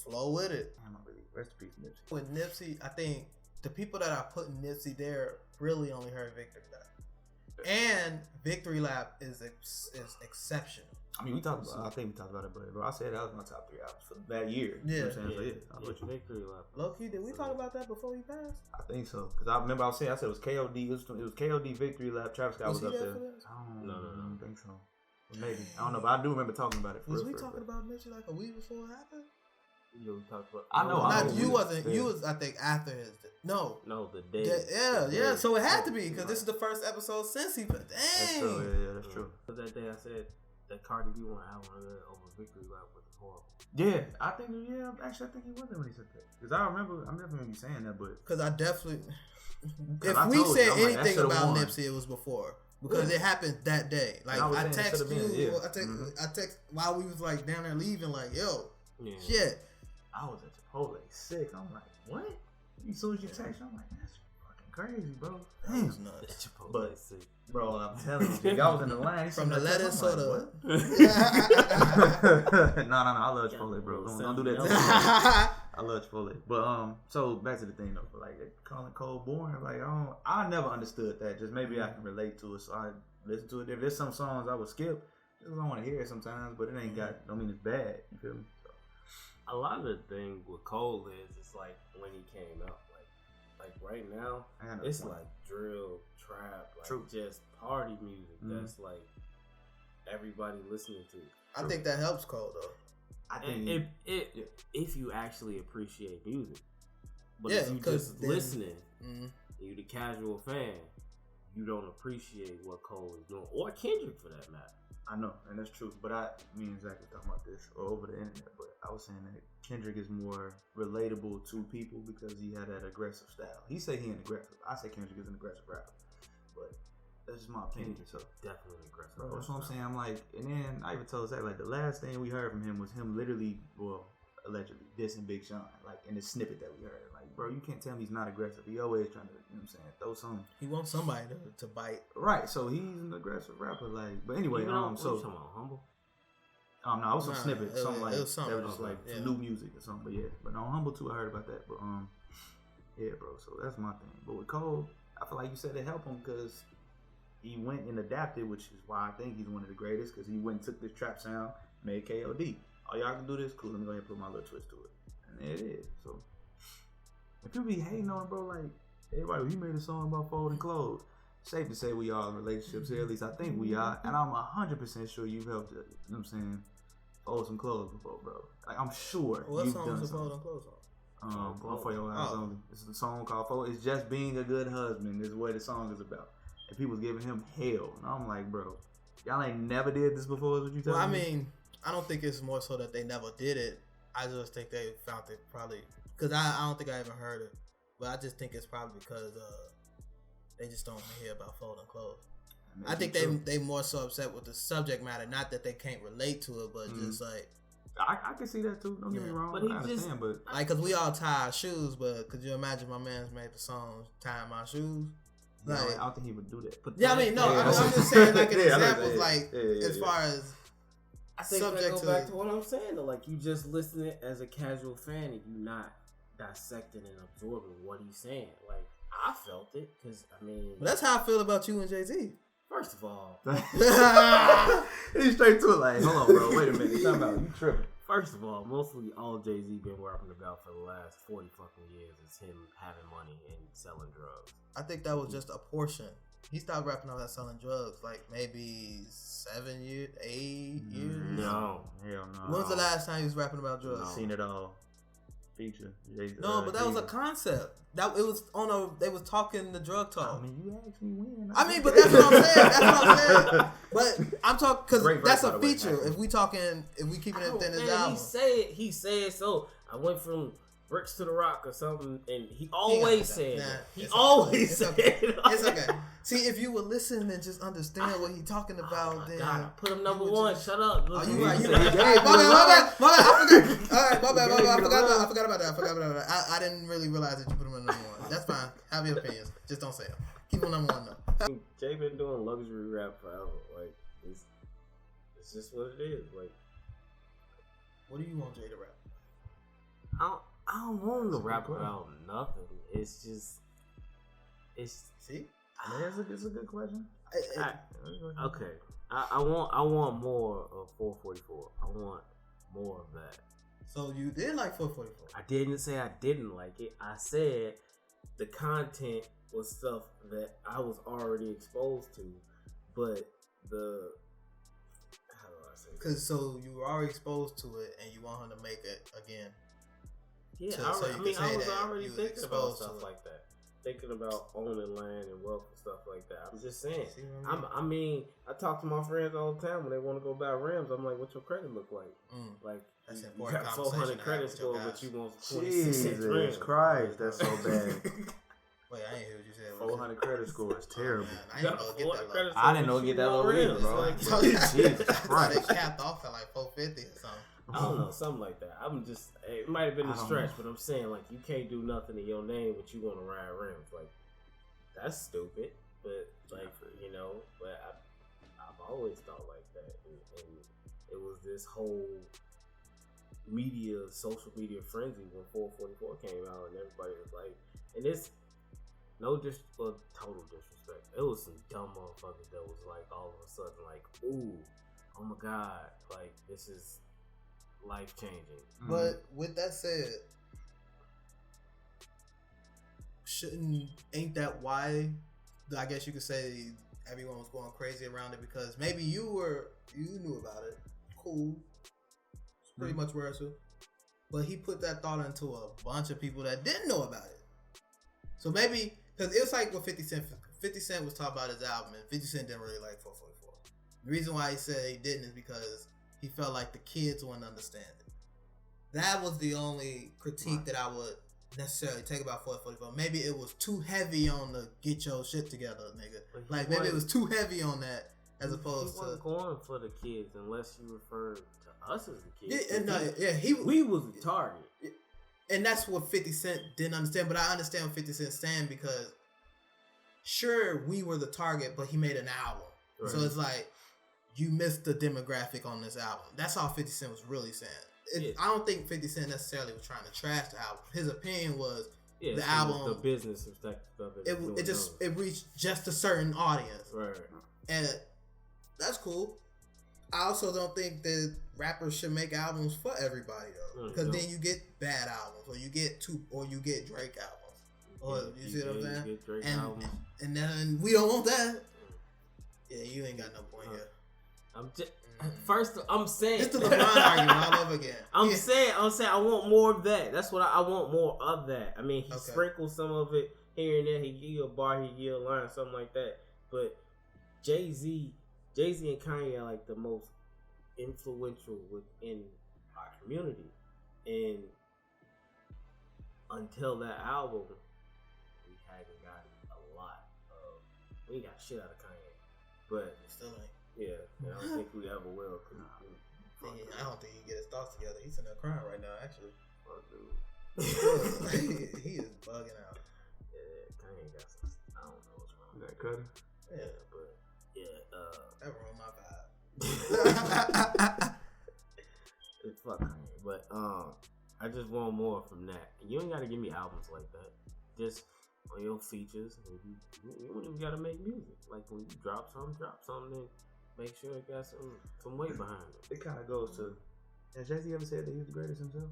[SPEAKER 1] flow with it.
[SPEAKER 2] I'm not really. Rest in peace, Nipsey.
[SPEAKER 1] With Nipsey, I think the people that are putting Nipsey there really only heard Victory Lap, and Victory Lap is exceptional.
[SPEAKER 2] I mean, we talked about. I think we talked about it, but bro, I said that was my top 3 albums for that year.
[SPEAKER 1] Yeah,
[SPEAKER 2] you know what I'm saying? So yeah,
[SPEAKER 3] Victory Lap.
[SPEAKER 1] Low key, did we talk about that before he passed?
[SPEAKER 2] I think so, because I remember I said it was KOD. It was KOD, Victory Lap. Travis Scott was up there.
[SPEAKER 3] No.
[SPEAKER 2] I don't think so. Maybe I don't know, but I do remember talking about it.
[SPEAKER 1] Was we talking about Nipsey like a week before it happened?
[SPEAKER 3] Yeah, we talked about.
[SPEAKER 2] I know.
[SPEAKER 1] Not you wasn't. You was. I think after his. No,
[SPEAKER 3] the day.
[SPEAKER 1] Yeah. So it had to be because this is the first episode since he. Dang.
[SPEAKER 2] That's true. Yeah, that's true.
[SPEAKER 3] But that day I said that Cardi B won album over Victory Lap was horrible.
[SPEAKER 2] Yeah, I think. Yeah, actually, I think he wasn't when he said that because I remember you saying that, but
[SPEAKER 1] because I definitely. If
[SPEAKER 2] I
[SPEAKER 1] we said
[SPEAKER 2] you,
[SPEAKER 1] anything about Nipsey, it was before. Because it happened that day. Like I text you, I text while we was like down there leaving, like, yo, shit.
[SPEAKER 2] I was at Chipotle sick. I'm like, what? As soon as you text, I'm like, that's fucking crazy, bro.
[SPEAKER 1] That was nuts.
[SPEAKER 3] But sick.
[SPEAKER 2] Bro, I'm telling you, y'all was in the line
[SPEAKER 1] from the lettuce or the.
[SPEAKER 2] No, I love Chipotle, bro. Don't do that to me. I love Chipotle, but so back to the thing though, like calling Cole boring, like I never understood that. Just maybe I can relate to it, so I listen to it. If there's some songs I would skip, just don't want to hear it sometimes, but it ain't don't mean it's bad. You feel me? So.
[SPEAKER 3] A lot of the thing with Cole is it's like when he came out, like right now, it's like drill, trap, like just party music. That's like everybody listening to.
[SPEAKER 1] I think that helps Cole though.
[SPEAKER 3] I think if you actually appreciate music, but if you just listening, you the casual fan, you don't appreciate what Cole is doing, or Kendrick for that matter.
[SPEAKER 2] I know, and that's true. But me and Zach were talking about this over the internet. But I was saying that Kendrick is more relatable to people because he had that aggressive style. He said he ain't aggressive. I say Kendrick is an aggressive rapper, but that's just my opinion. So
[SPEAKER 3] definitely aggressive.
[SPEAKER 2] Bro, that's what I'm saying. I'm like, and then I even told Zach like the last thing we heard from him was him literally, allegedly dissing Big Sean, like in the snippet that we heard. Like, bro, you can't tell me he's not aggressive. He always trying to, you know what I'm saying, throw some.
[SPEAKER 1] He wants somebody to bite.
[SPEAKER 2] Right, so he's an aggressive rapper. Like, but anyway,
[SPEAKER 3] so what you talking about, Humble?
[SPEAKER 2] No, it was some snippet, something like
[SPEAKER 1] it was something
[SPEAKER 2] that was just like new music or something. But yeah, but on Humble too, I heard about that. But yeah, bro. So that's my thing. But with Cole, I feel like you said it helped him because he went and adapted, which is why I think he's one of the greatest because he went and took this trap sound, made KOD. Oh, y'all can do this? Cool. Let me go ahead and put my little twist to it. And there it is. So, if people be hating on it, bro, like, everybody, he made a song about folding clothes. Safe to say we all in relationships here. At least I think we are. And I'm 100% sure you've helped, you know what I'm saying, fold some clothes before, bro. Like, I'm sure you've done something. Folding clothes on? For Your Eyes Only. This is a song called Fold. It's just being a good husband is what the song is about. And people was giving him hell. And I'm like, bro, y'all ain't never did this before is what you telling me?
[SPEAKER 1] I mean, I don't think it's more so that they never did it. I just think they found it probably because I don't think I even heard it, but I just think it's probably because they just don't hear about folding clothes. I think they more so upset with the subject matter, not that they can't relate to it, but just like
[SPEAKER 2] I can see that too. Don't get me wrong, but I understand, but
[SPEAKER 1] like because we all tie our shoes, but could you imagine my man's made the song "Tying My Shoes"?
[SPEAKER 2] Like, I don't think he would do that. But
[SPEAKER 1] yeah, I mean, no, I'm just saying like an example, like as far as.
[SPEAKER 3] I think I go back to what I'm saying though. Like you just listening as a casual fan and you not dissecting and absorbing what he's saying. Like I felt it because I mean,
[SPEAKER 1] that's how I feel about you and Jay-Z.
[SPEAKER 3] First of all,
[SPEAKER 2] he's straight to it. Like, hold on, bro. Wait a minute. Talking about you tripping.
[SPEAKER 3] First of all, mostly all Jay-Z been rapping about for the last 40 fucking years is him having money and selling drugs.
[SPEAKER 1] I think that was just a portion. He stopped rapping about selling drugs like maybe 7 years, 8 years.
[SPEAKER 3] No.
[SPEAKER 2] Hell no.
[SPEAKER 1] When's the last time he was rapping about drugs?
[SPEAKER 2] No. Seen it all. Feature.
[SPEAKER 1] No, but that was a concept. That it was on a. They was talking the drug talk.
[SPEAKER 2] I mean, you asked me when.
[SPEAKER 1] I mean, but that's what I'm saying. That's what I'm saying. But I'm talking because that's a feature. If we keeping it within his album,
[SPEAKER 3] he said so. I went from bricks to the rock or something, and he always said that. He always said it.
[SPEAKER 1] It's okay. See, if you would listen and just understand what he's talking about, then
[SPEAKER 3] God, I put him number one. Shut up.
[SPEAKER 1] Oh, you right. My bad. I forgot about that. I didn't really realize that you put him in number one. That's fine. Have your opinions. Just don't say them. Keep him number one though.
[SPEAKER 3] Jay been doing luxury rap forever. Like it's just what it is. Like,
[SPEAKER 1] what do you want Jay to rap?
[SPEAKER 3] I don't want him to rap about nothing. It's just
[SPEAKER 1] see.
[SPEAKER 2] It's a good question.
[SPEAKER 3] Okay, I want more of 444. I want more of that.
[SPEAKER 1] So you did like 444?
[SPEAKER 3] I didn't say I didn't like it. I said the content was stuff that I was already exposed to, but how do I say?
[SPEAKER 1] Because so you were already exposed to it, and you want him to make it again.
[SPEAKER 3] Yeah, I was already thinking about stuff like that. Thinking about owning land and wealth and stuff like that. I'm just saying. I talk to my friends all the time when they want to go buy rims. I'm like, "What's your credit look like?" Like,
[SPEAKER 1] that's
[SPEAKER 3] you got 400 credit score, but you want 26
[SPEAKER 2] Jesus Christ, that's so bad.
[SPEAKER 1] Wait, I ain't hear what you said.
[SPEAKER 2] 400 credit score is terrible.
[SPEAKER 1] I didn't
[SPEAKER 2] know to get that low either, bro.
[SPEAKER 1] Jesus Christ. They capped off at like 450 or something.
[SPEAKER 3] I don't know, something like that. It might have been a stretch, but I'm saying, like, you can't do nothing in your name, but you want to ride rims. Like, that's stupid. But, like, but I've always thought like that. And it was this whole social media frenzy when 444 came out, and everybody was like, and it's total disrespect. It was some dumb motherfuckers that was like, all of a sudden, like, ooh, oh my God, like, this is life changing.
[SPEAKER 1] But with that said, ain't that why? I guess you could say everyone was going crazy around it because maybe you knew about it. Cool, it's pretty much where it's at. But he put that thought into a bunch of people that didn't know about it. So maybe because it was like what 50 Cent. 50 Cent was talking about his album, and 50 Cent didn't really like 444. The reason why he said he didn't is because he felt like the kids wouldn't understand it. That was the only critique that I would necessarily take about 444. Maybe it was too heavy on the get your shit together, nigga. Like maybe it was too heavy on that as opposed to
[SPEAKER 3] going for the kids unless you refer to us as the kids.
[SPEAKER 1] We
[SPEAKER 3] was the target.
[SPEAKER 1] And that's what 50 Cent didn't understand. But I understand what 50 Cent's saying because sure we were the target, but he made an album. Right. So it's like you missed the demographic on this album. That's all 50 Cent was really saying. I don't think 50 Cent necessarily was trying to trash the album. His opinion was the album,
[SPEAKER 3] the business perspective of it.
[SPEAKER 1] It reached just a certain audience,
[SPEAKER 3] right?
[SPEAKER 1] And that's cool. I also don't think that rappers should make albums for everybody though, because then you get bad albums, or you get Drake albums, or you see what I'm saying?
[SPEAKER 3] Get Drake albums.
[SPEAKER 1] And then we don't want that. Yeah, you ain't got no point here.
[SPEAKER 3] I'm saying
[SPEAKER 1] it's the LeBron argument all over again.
[SPEAKER 3] I'm saying I want more of that. That's what I want more of that. I mean, he sprinkled some of it here and there. He give you a bar, he give you a line, something like that. But Jay-Z and Kanye are like the most influential within our community, and until that album, we haven't gotten a lot of. We ain't got shit out of Kanye, but
[SPEAKER 1] still ain't.
[SPEAKER 3] Yeah, I don't think we ever will.
[SPEAKER 1] I don't think he get his thoughts together. He's in there crying right now, actually.
[SPEAKER 3] Oh, dude.
[SPEAKER 1] he is bugging out.
[SPEAKER 3] Yeah, Kanye got some. I don't know what's wrong.
[SPEAKER 2] That cutter?
[SPEAKER 3] Yeah, but
[SPEAKER 1] that ruined my vibe.
[SPEAKER 3] It's fuck Kanye, but I just want more from that. You ain't gotta give me albums like that. Just on your features. And you don't even gotta make music. Like when you drop something, then make sure it got some weight behind it.
[SPEAKER 2] It kind of goes to. Has Jay-Z ever said that he's the greatest himself?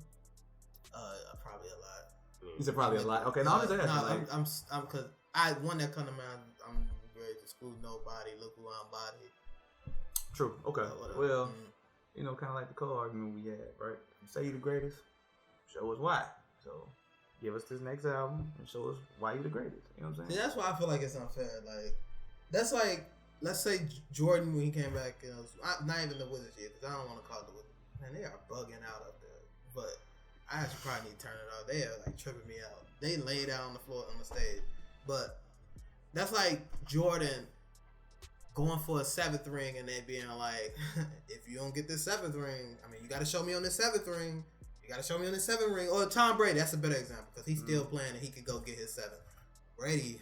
[SPEAKER 1] Probably a lot.
[SPEAKER 2] He said probably a lot. Okay, no, I'm just asking.
[SPEAKER 1] I'm because one that come to mind. I'm ready to screw nobody. Look who I'm body.
[SPEAKER 2] True. Okay. Well, you know, kind of like the co-argument we had, right? You say you're the greatest, show us why. So, give us this next album and show us why you're the greatest. You know what I'm saying?
[SPEAKER 1] See, that's why I feel like it's unfair. Like, that's like, let's say Jordan when he came back, you know, not even the Wizards yet, because I don't want to call it the Wizards. Man, they are bugging out up there. But I actually probably need to turn it off. They are like tripping me out. They laid out on the floor on the stage. But that's like Jordan going for a 7th ring and then being like, if you don't get this 7th ring, I mean, you got to show me on this 7th ring. You got to show me on this 7th ring. Or Tom Brady, that's a better example because he's still playing and he could go get his 7th. Brady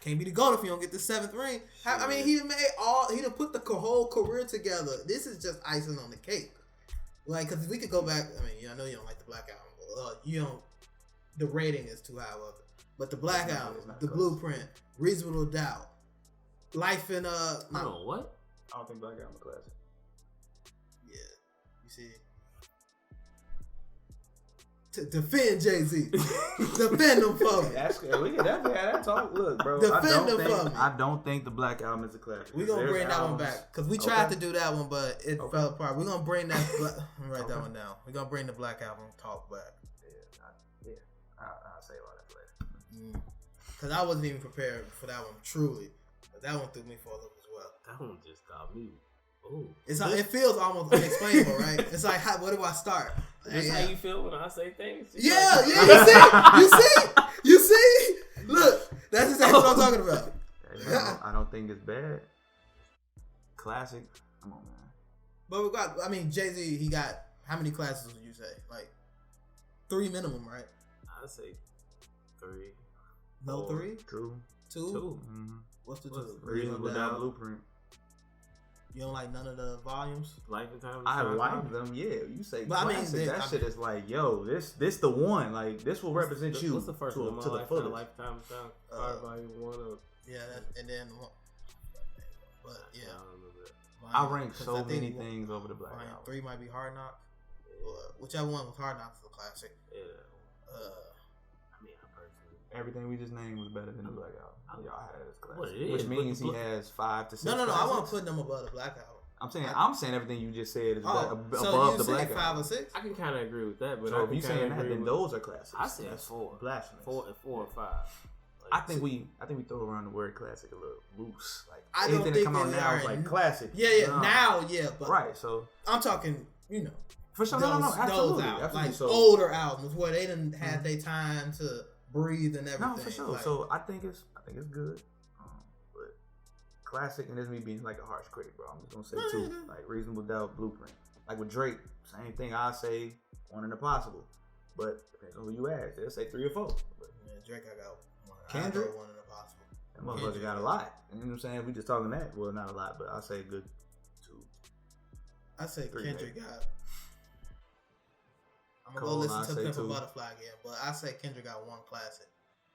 [SPEAKER 1] can't be the GOAT if you don't get the 7th ring. I mean, he done put the whole career together. This is just icing on the cake. Like, because we could go back. I mean, I know you don't like the Black Album. You don't. The rating is too high of it. But the Black Album, the Blueprint, Reasonable Doubt, Life in
[SPEAKER 3] No, what?
[SPEAKER 2] I don't think Black Album is a classic.
[SPEAKER 1] Yeah, you see. Defend Jay-Z. Defend him for me.
[SPEAKER 2] We can definitely have that talk. Look, bro.
[SPEAKER 1] Defend him for me.
[SPEAKER 2] I don't think the Black Album is a classic.
[SPEAKER 1] We're going to bring that one back. Because we tried to do that one, but it fell apart. We're going to bring that. Let me write that one down. We're going to bring the Black Album talk back.
[SPEAKER 2] I'll say all that later.
[SPEAKER 1] Because I wasn't even prepared for that one, truly. But that one threw me for a loop as well.
[SPEAKER 3] That one just got me. Ooh.
[SPEAKER 1] It feels almost unexplainable, right? It's like, where do I start?
[SPEAKER 3] That's how you feel when I say things?
[SPEAKER 1] Yeah, you see? Look, that's exactly what I'm talking about.
[SPEAKER 2] I don't think it's bad. Classic. Come on, man.
[SPEAKER 1] But Jay-Z, he got, how many classes would you say? Like, 3 minimum, right?
[SPEAKER 3] I'd say 3.
[SPEAKER 1] No 3?
[SPEAKER 2] True.
[SPEAKER 1] 2?
[SPEAKER 2] Mm-hmm.
[SPEAKER 1] What's the 2?
[SPEAKER 2] Reasonable Doubt, Blueprint.
[SPEAKER 1] You don't like none of the volumes?
[SPEAKER 3] Life and Time.
[SPEAKER 2] I like them, yeah. You say
[SPEAKER 1] but
[SPEAKER 2] classic, that shit is like, yo, this the one. Like, this will represent you.
[SPEAKER 3] What's the first one?
[SPEAKER 2] To the fullest.
[SPEAKER 3] Lifetime Sound. Volume 1 of...
[SPEAKER 1] Yeah, and then... But, yeah.
[SPEAKER 2] I rank so many things over the Black Album.
[SPEAKER 1] 3 might be Hard Knocks. Whichever one was Hard Knocks is a classic.
[SPEAKER 3] Yeah.
[SPEAKER 2] Everything we just named was better than the Black Album. Y'all had it as classic.
[SPEAKER 3] Well, it is,
[SPEAKER 2] which means he has 5 to 6
[SPEAKER 1] No, I
[SPEAKER 2] classics.
[SPEAKER 1] want to put them above the Black Album.
[SPEAKER 2] I'm saying everything you just said is above the Black Album.
[SPEAKER 1] 5 or 6?
[SPEAKER 3] I can kind of agree with that, but
[SPEAKER 2] so if you saying that, then those are classics.
[SPEAKER 3] I say 4.
[SPEAKER 2] Blasphemous.
[SPEAKER 3] 4 or 5. Like,
[SPEAKER 2] I think we throw around the word classic a little loose. Like
[SPEAKER 1] I don't
[SPEAKER 2] anything
[SPEAKER 1] think
[SPEAKER 2] that come out now is like classic.
[SPEAKER 1] Yeah. Now, but
[SPEAKER 2] right. So
[SPEAKER 1] I'm talking,
[SPEAKER 2] for sure.
[SPEAKER 1] Those,
[SPEAKER 2] No, absolutely,
[SPEAKER 1] absolutely. Like
[SPEAKER 2] so,
[SPEAKER 1] older albums where they didn't have their time to breathe and everything.
[SPEAKER 2] No, for sure.
[SPEAKER 1] Like,
[SPEAKER 2] so I think it's good. But classic, and this is me being like a harsh critic, bro. I'm just gonna say 2, like Reasonable Doubt, Blueprint. Like with Drake, same thing. I say One in the Possible, but depends on who you ask. They'll say 3 or 4. But
[SPEAKER 1] Drake, I got one.
[SPEAKER 2] Kendrick,
[SPEAKER 1] One in the Possible.
[SPEAKER 2] That motherfucker got a lot. You know what I'm saying? We just talking that. Well, not a lot, but I say a good 2.
[SPEAKER 1] I say
[SPEAKER 2] 3
[SPEAKER 1] Kendrick
[SPEAKER 2] maybe.
[SPEAKER 1] got. I'm gonna go listen to Pimp a Butterfly again, but I say Kendrick got 1 classic.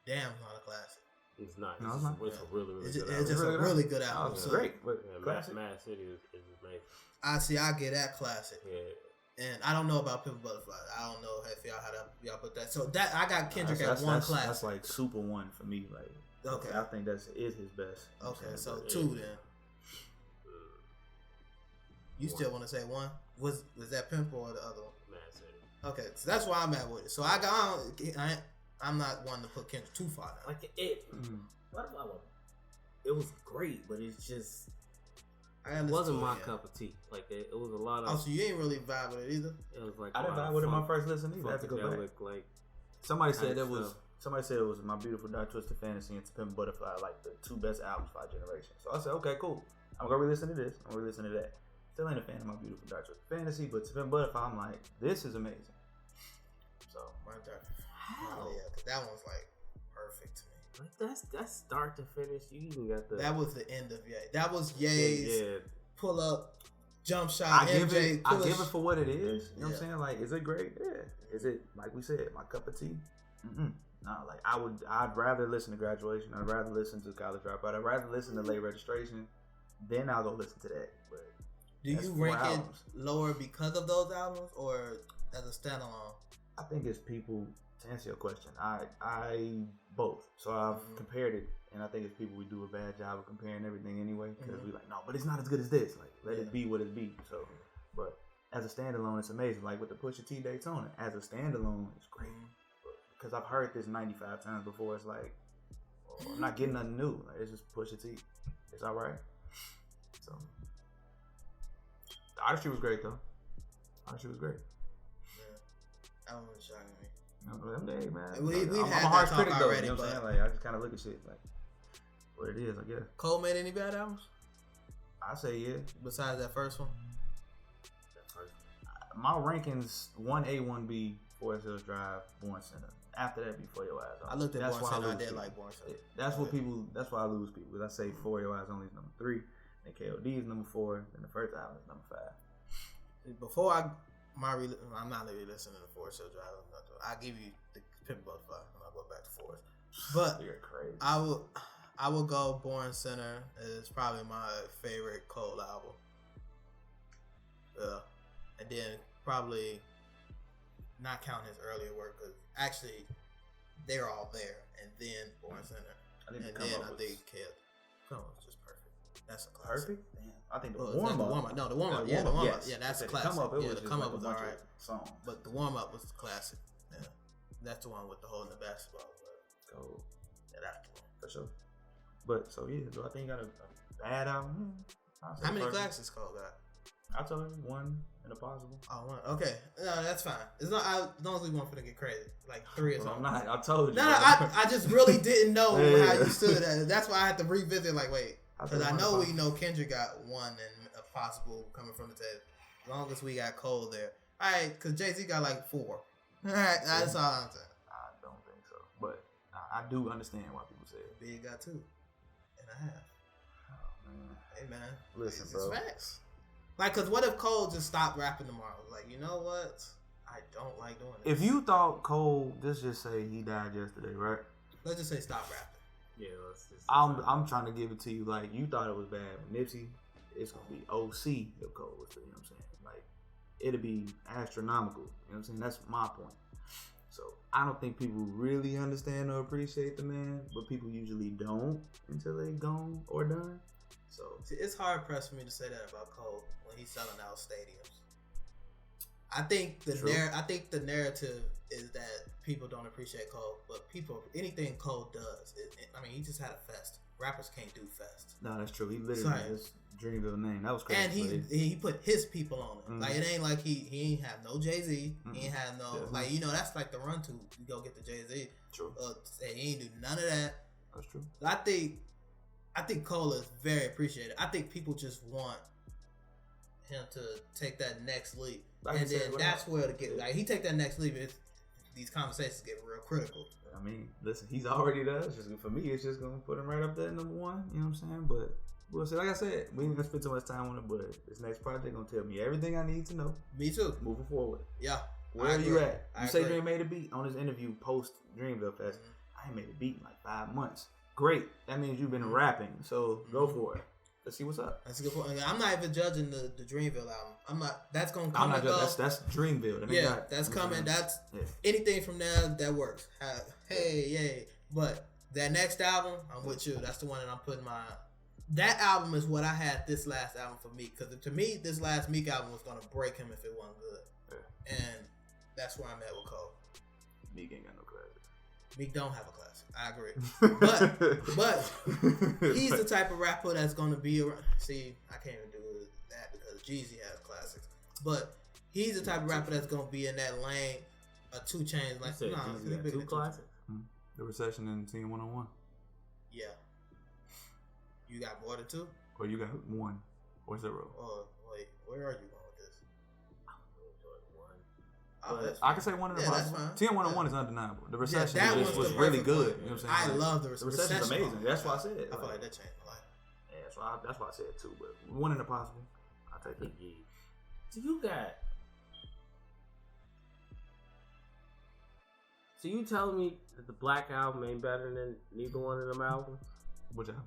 [SPEAKER 1] Damn's not a classic.
[SPEAKER 3] It's not.
[SPEAKER 2] No, it's not.
[SPEAKER 3] It's a really good album.
[SPEAKER 1] It's just a really good album.
[SPEAKER 2] It's great. But classic.
[SPEAKER 3] Mad City is amazing.
[SPEAKER 1] I get that classic.
[SPEAKER 3] Yeah.
[SPEAKER 1] And I don't know about Pimp a Butterfly. I don't know if y'all put that. So that I got Kendrick at 1 classic.
[SPEAKER 2] That's like super 1 for me. Like,
[SPEAKER 1] okay,
[SPEAKER 2] I think is his best.
[SPEAKER 1] Okay, so 2 then. You still want to say 1? Was that Pimp or the other one?
[SPEAKER 3] Mad City.
[SPEAKER 1] Okay, so that's why I'm at with it. So I'm not one to put Kendrick too far down.
[SPEAKER 3] Like it was great, but it's just it wasn't my cup of tea. Like it was a lot of.
[SPEAKER 1] Oh, so you ain't really vibe with it either?
[SPEAKER 3] It was like
[SPEAKER 2] I didn't vibe with it my first listen either. I have to go back.
[SPEAKER 3] Like
[SPEAKER 2] somebody said it was My Beautiful Dark Twisted Fantasy and To Pimp a Butterfly, like the 2 best albums for our generation. So I said, okay, cool. I'm gonna re-listen to this. I'm gonna re-listen to that. Still ain't a fan of My Beautiful Dark Twisted Fantasy, but To Pimp a Butterfly, I'm like, this is amazing. So
[SPEAKER 1] yeah, because that one's like perfect to me.
[SPEAKER 3] Like that's start to finish. You even got the.
[SPEAKER 1] That was the end of Ye. That was Ye's pull up, jump shot.
[SPEAKER 2] I give it for what it is. You know what I'm saying? Like, is it great? Yeah. Is it, like we said, my cup of tea? Nah, like I'd rather listen to Graduation. I'd rather listen to College Dropout. I'd rather listen to Late Registration. Then I'll go listen to that. But
[SPEAKER 1] do you rank it lower because of those albums or as a standalone?
[SPEAKER 2] I think it's people. To answer your question, I both. So I've compared it, and I think it's people we do a bad job of comparing everything anyway because we like no, but it's not as good as this. Like let it be what it be. So, but as a standalone, it's amazing. Like with the Pusha T Daytona, as a standalone, it's great. Because I've heard this 95 times before. It's like I'm not getting nothing new. Like it's just Pusha T. It's all right. So the artistry was great though. Artistry was great.
[SPEAKER 1] Yeah, that one was shocking me.
[SPEAKER 2] Hey, man.
[SPEAKER 1] I'm
[SPEAKER 2] a harsh critic though. You know what I'm saying? Like I just kind of look at shit like what it is. I guess.
[SPEAKER 1] Cole made any bad albums?
[SPEAKER 2] I say yeah.
[SPEAKER 1] Besides that first one.
[SPEAKER 2] My rankings 1A, 1B, Forest Hills Drive, Born Center. After that, Before Your Eyes.
[SPEAKER 1] I looked at Born Center. I did like Born Center.
[SPEAKER 2] That's what people. That's why I lose people. Because I say Before Your Eyes only is number 3, then KOD is number 4, then the first album is number 5.
[SPEAKER 1] Before I'm not really listening to Forest Hills Drive. I'll give you the Pimp Butterfly when I go back to Forest. But
[SPEAKER 2] you're crazy.
[SPEAKER 1] I will go Born Center is probably my favorite Cole album. Yeah. And then probably not counting his earlier work because actually they're all there. And then Born Center. I think Come On was just perfect. That's a classic.
[SPEAKER 2] Perfect? Damn. I think the warm up.
[SPEAKER 1] No, the warm up. Yeah, the warm up. Yeah, that's a classic.
[SPEAKER 2] The
[SPEAKER 1] come up was alright.
[SPEAKER 2] Songs.
[SPEAKER 1] But the warm up was the classic. Yeah. That's the one with the hole in the basketball.
[SPEAKER 2] Cool.
[SPEAKER 1] Yeah, that's the one.
[SPEAKER 2] For sure. But so yeah, do I think got a bad album?
[SPEAKER 1] How many classics Cole got?
[SPEAKER 2] I told you 1 and a possible.
[SPEAKER 1] Oh, 1. Okay. No, that's fine. It's not as long as we want for to get crazy. Like 3 or something.
[SPEAKER 2] I'm not. I told you.
[SPEAKER 1] No, I just really didn't know how you stood at it. That's why I had to revisit. Like, wait, because I know we know Kendrick got 1 and a possible coming from the table. As long as we got Cole there. All right, because Jay-Z got like 4. All right, that's all I'm saying.
[SPEAKER 2] I don't think so, but I do understand why people say it.
[SPEAKER 1] Big got 2.5.
[SPEAKER 2] Oh man.
[SPEAKER 1] Hey man,
[SPEAKER 2] listen, bro.
[SPEAKER 1] It's facts. Like, cause what if Cole just stopped rapping tomorrow? Like, you know what? I don't like doing it.
[SPEAKER 2] If you thought Cole, let's just say he died yesterday, right?
[SPEAKER 1] Let's just say stop rapping.
[SPEAKER 3] Yeah, let's just.
[SPEAKER 2] I'm trying to give it to you like you thought it was bad. Nipsey, it's gonna be OC if Cole was there. You know what I'm saying? Like, it'll be astronomical. You know what I'm saying? That's my point. So I don't think people really understand or appreciate the man, but people usually don't until they gone or done. So
[SPEAKER 1] see, it's hard pressed for me to say that about Cole when he's selling out stadiums. I think the narrative is that people don't appreciate Cole, but anything Cole does, he just had a fest. Rappers can't do fest.
[SPEAKER 2] No, that's true. He literally had his Dreamville name. That was crazy.
[SPEAKER 1] And he put his people on it. Mm-hmm. Like, it ain't like he ain't have no Jay-Z. Mm-hmm. He ain't have no, like, you know, that's like the run to. You go get the Jay-Z.
[SPEAKER 2] True.
[SPEAKER 1] He ain't do none of that.
[SPEAKER 2] That's true.
[SPEAKER 1] I think Cole is very appreciated. I think people just want him to take that next leap. Like and then that's where he take that next leap. These conversations get real critical.
[SPEAKER 2] I mean, listen, he's already there. It's just, for me, it's just going to put him right up there at number 1. You know what I'm saying? But we'll see. Like I said, we ain't going to spend too much time on it, but this next project going to tell me everything I need to know.
[SPEAKER 1] Me too.
[SPEAKER 2] Moving forward.
[SPEAKER 1] Yeah.
[SPEAKER 2] Where are you at? You say Dream made a beat on his interview post Dreamville Fest. I ain't made a beat in like 5 months. Great. That means you've been rapping. So go for it. Let's see what's up.
[SPEAKER 1] That's a good point. I'm not even judging the Dreamville album. I'm not. That's gonna come. I'm not judging.
[SPEAKER 2] That's Dreamville.
[SPEAKER 1] That's coming. That's anything from there that works. Hey, yay! But that next album, I'm with you. That's the one that I'm putting my. That album is what I had this last album for Meek. Because to me, this last Meek album was gonna break him if it wasn't good. Yeah. And that's where I'm at with Cole.
[SPEAKER 2] Meek ain't got no classics.
[SPEAKER 1] Meek don't have a classic. I agree. But he's the type of rapper that's going to be around. See, I can't even do that because Jeezy has classics. But he's the type of rapper that's going to be in that lane of 2 Chainz. Like,
[SPEAKER 2] Jeezy got 2 classics? The Recession and Team 101.
[SPEAKER 1] Yeah. You got more than 2?
[SPEAKER 2] Or you got 1 or 0?
[SPEAKER 1] Oh, wait. Where are you going?
[SPEAKER 2] I can say 1 in the possible. 10-101 is undeniable. The Recession was really good. You know what I'm saying?
[SPEAKER 1] I love the Recession.
[SPEAKER 2] The Recession's amazing. That's why I said it.
[SPEAKER 1] I feel like that changed my life.
[SPEAKER 2] Yeah, that's why I said it too. But 1 in the possible, I'll take it.
[SPEAKER 3] So you got So you telling me that the Black Album ain't better than neither one of them albums?
[SPEAKER 2] Which album?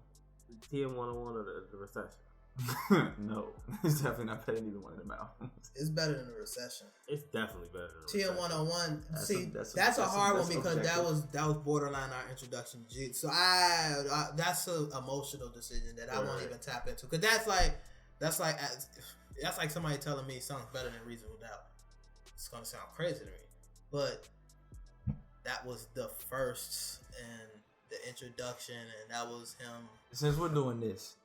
[SPEAKER 3] TM101 or the Recession?
[SPEAKER 2] No, it's definitely not better than either one of them albums.
[SPEAKER 1] It's better than the Recession.
[SPEAKER 3] It's definitely better than the
[SPEAKER 1] TM101.
[SPEAKER 2] That's
[SPEAKER 1] That's a hard one because
[SPEAKER 2] objective.
[SPEAKER 1] that was borderline our introduction to G. So that's an emotional decision that I won't even tap into because that's like somebody telling me something's better than Reasonable Doubt. It's gonna sound crazy to me, but that was the first and the introduction, and that was him.
[SPEAKER 2] Since we're doing this,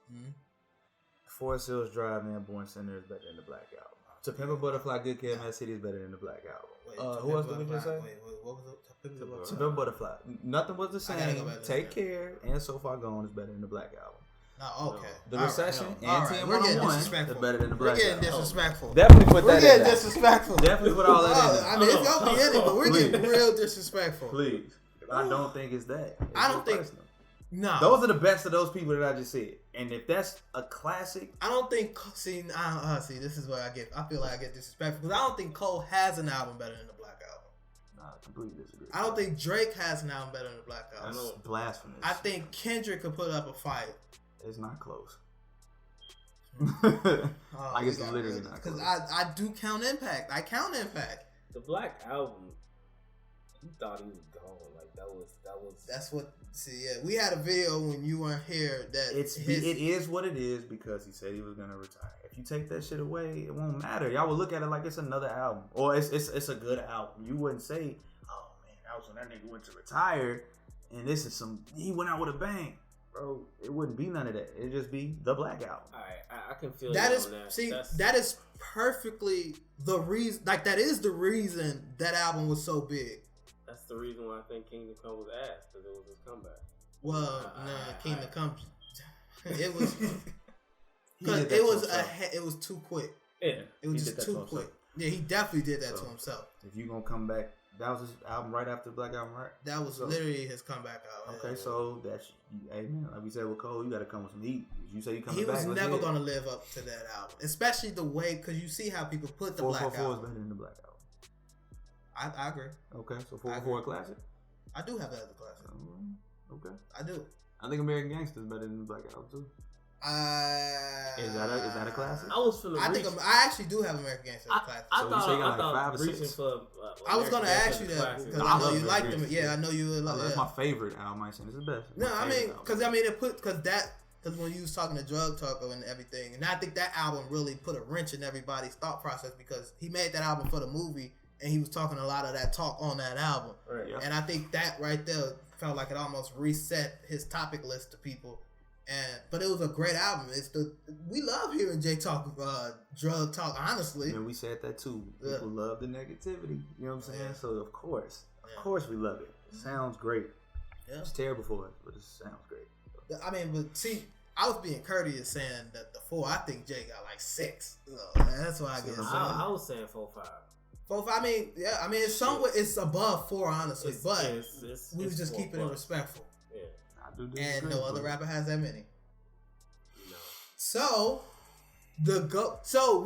[SPEAKER 2] Forest Hills Drive, Man Born Center is better than the Black Album. To Pimp a Butterfly, Good Kid, Mad City is better than the Black Album. Who else did we just say?
[SPEAKER 1] Wait, what was it? To
[SPEAKER 2] To Pimp a Butterfly. Nothing was the same. Take Care and So Far Gone is better than the Black Album.
[SPEAKER 1] Oh, okay.
[SPEAKER 2] The Recession and
[SPEAKER 1] TM101
[SPEAKER 2] is better than the Black
[SPEAKER 1] We're
[SPEAKER 2] Album.
[SPEAKER 1] getting disrespectful.
[SPEAKER 2] Definitely put that
[SPEAKER 1] We're
[SPEAKER 2] in
[SPEAKER 1] getting
[SPEAKER 2] there.
[SPEAKER 1] disrespectful.
[SPEAKER 2] Definitely put all that in there.
[SPEAKER 1] I mean, it's gonna be in it, but we're getting real disrespectful.
[SPEAKER 2] Please. I don't think it's that.
[SPEAKER 1] I don't think.
[SPEAKER 2] Personal.
[SPEAKER 1] No.
[SPEAKER 2] Those are the best of those people that I just said. And if that's a classic,
[SPEAKER 1] I don't think. See, this is where I feel like I get disrespectful because I don't think Cole has an album better than the Black Album.
[SPEAKER 2] nah, I completely disagree.
[SPEAKER 1] I don't think Drake has an album better than the Black Album.
[SPEAKER 2] That's blasphemous.
[SPEAKER 1] I think Kendrick could put up a fight.
[SPEAKER 2] It's not close.
[SPEAKER 1] Oh,
[SPEAKER 2] like it's literally not close.
[SPEAKER 1] because I do count Impact. I count Impact.
[SPEAKER 3] The Black Album, he thought he was gone. Like that was.
[SPEAKER 1] That's what. See, yeah, we had a video when you weren't here that
[SPEAKER 2] it is what it is because he said he was gonna retire. If you take that shit away, it won't matter. Y'all will look at it like it's another album or it's a good album. You wouldn't say, "Oh man, that was when that nigga went to retire," and this is he went out with a bang, bro. It wouldn't be none of that. It'd just be the Black Album.
[SPEAKER 3] All right, I can feel
[SPEAKER 1] that
[SPEAKER 3] you
[SPEAKER 1] is
[SPEAKER 3] on that.
[SPEAKER 1] see that is perfectly the reason. Like that is the reason that album was so big.
[SPEAKER 3] That's the reason why I think Kingdom Come was ass because it was his comeback.
[SPEAKER 1] Well, Kingdom Come. It was because it was too quick.
[SPEAKER 3] Yeah,
[SPEAKER 1] it was just too quick. Yeah, he definitely did that to himself.
[SPEAKER 2] If you gonna come back, that was his album right after the Black Album, right?
[SPEAKER 1] That was literally his comeback album.
[SPEAKER 2] Okay, so that's hey man, like we said with Cole, you got to come with some heat. You say you coming
[SPEAKER 1] he
[SPEAKER 2] back.
[SPEAKER 1] He was never gonna live up to that album, especially the way because you see how people put the Black Album.
[SPEAKER 2] 444 is better than the Black Album.
[SPEAKER 1] I agree.
[SPEAKER 2] Okay, so 444 a classic.
[SPEAKER 1] I do have that as a classic.
[SPEAKER 2] Okay,
[SPEAKER 1] I do.
[SPEAKER 2] I think American Gangster is better than the Black Album too. Is that a classic?
[SPEAKER 1] I actually do have American Gangster as a classic.
[SPEAKER 3] I thought reaching for.
[SPEAKER 1] I was gonna ask you that because I know you liked them. Yeah, I know you would.
[SPEAKER 2] That's my favorite album. I ain't saying it's the best.
[SPEAKER 1] No, I mean because when you was talking to Drug Talker and everything, and I think that album really put a wrench in everybody's thought process because he made that album for the movie. And he was talking a lot of that talk on that album.
[SPEAKER 3] Right, yeah.
[SPEAKER 1] And I think that right there felt like it almost reset his topic list to people. But it was a great album. We love hearing Jay talk drug talk, honestly.
[SPEAKER 2] And we said that too. People love the negativity. You know what I'm saying?
[SPEAKER 1] Yeah.
[SPEAKER 2] So of course we love it. It sounds great. Yeah. It's terrible for us, but it sounds great.
[SPEAKER 1] I mean, but see, I was being courteous saying that the 4, I think Jay got like 6. So that's why I guess.
[SPEAKER 3] I was saying 4-5.
[SPEAKER 1] I mean, it's somewhere. It's above 4, honestly, but we was just keeping it respectful. Yeah, and no other rapper has that many. No. So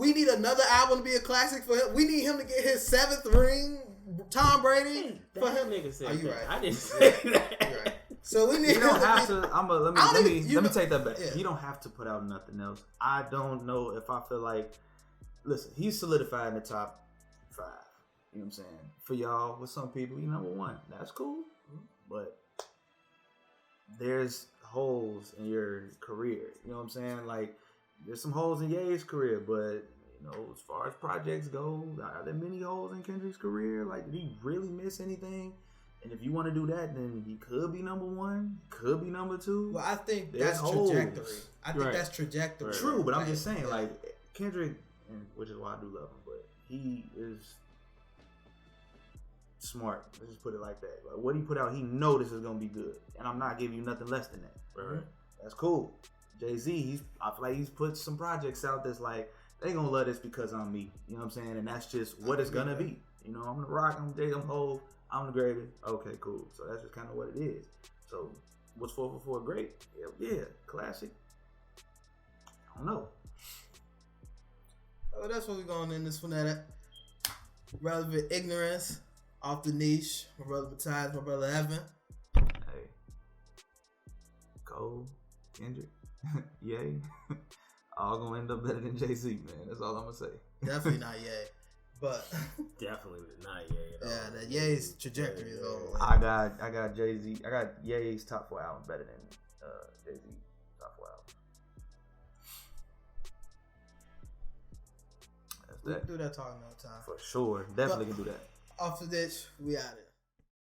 [SPEAKER 1] we need another album to be a classic for him. We need him to get his 7th ring. Tom Brady for him.
[SPEAKER 3] Nigga said
[SPEAKER 1] Are you right?
[SPEAKER 3] I didn't say that.
[SPEAKER 1] You're right. So we need.
[SPEAKER 2] You don't have to. Let me take that back.
[SPEAKER 1] Yeah.
[SPEAKER 2] You don't have to put out nothing else. I don't know if I feel like. Listen, he's solidified in the top 5. You know what I'm saying? For y'all, with some people, you number 1. That's cool. But there's holes in your career. You know what I'm saying? Like, there's some holes in Ye's career, but, you know, as far as projects go, are there many holes in Kendrick's career? Like, did he really miss anything? And if you want to do that, then he could be number 1, could be number 2.
[SPEAKER 1] Well, I think
[SPEAKER 2] there's
[SPEAKER 1] that's trajectory. I think that's trajectory.
[SPEAKER 2] True, but I'm just saying, like, Kendrick, which is why I do love him, but he is smart. Let's just put it like that. Like what he put out, he know this is gonna be good, and I'm not giving you nothing less than that. Right? That's cool. Jay-Z, I feel like he's put some projects out that's like they gonna love this because I'm me. You know what I'm saying? And that's just what it's gonna be. You know, I'm gonna rock. I'm Jay. I'm Hov. I'm the gravy. Okay, cool. So that's just kind of what it is. So what's 444 great? Yeah, classic. I don't know.
[SPEAKER 1] Oh, that's what we're going in this one at. Relevant ignorance. Off the niche, my brother Matias, my brother Evan.
[SPEAKER 2] Hey. Cole, Kendrick, Yay. All gonna end up better than Jay-Z, man. That's all I'm gonna say.
[SPEAKER 1] Definitely not Ye. But
[SPEAKER 3] definitely not Ye at all.
[SPEAKER 1] Yeah, that Ye's trajectory is over.
[SPEAKER 2] I got Jay-Z. I got Ye's top 4 album better than Jay-Z top 4 album. That's
[SPEAKER 1] We
[SPEAKER 2] that.
[SPEAKER 1] can do that talking another time.
[SPEAKER 2] For sure. Definitely can do that.
[SPEAKER 1] Off the ditch, we out it.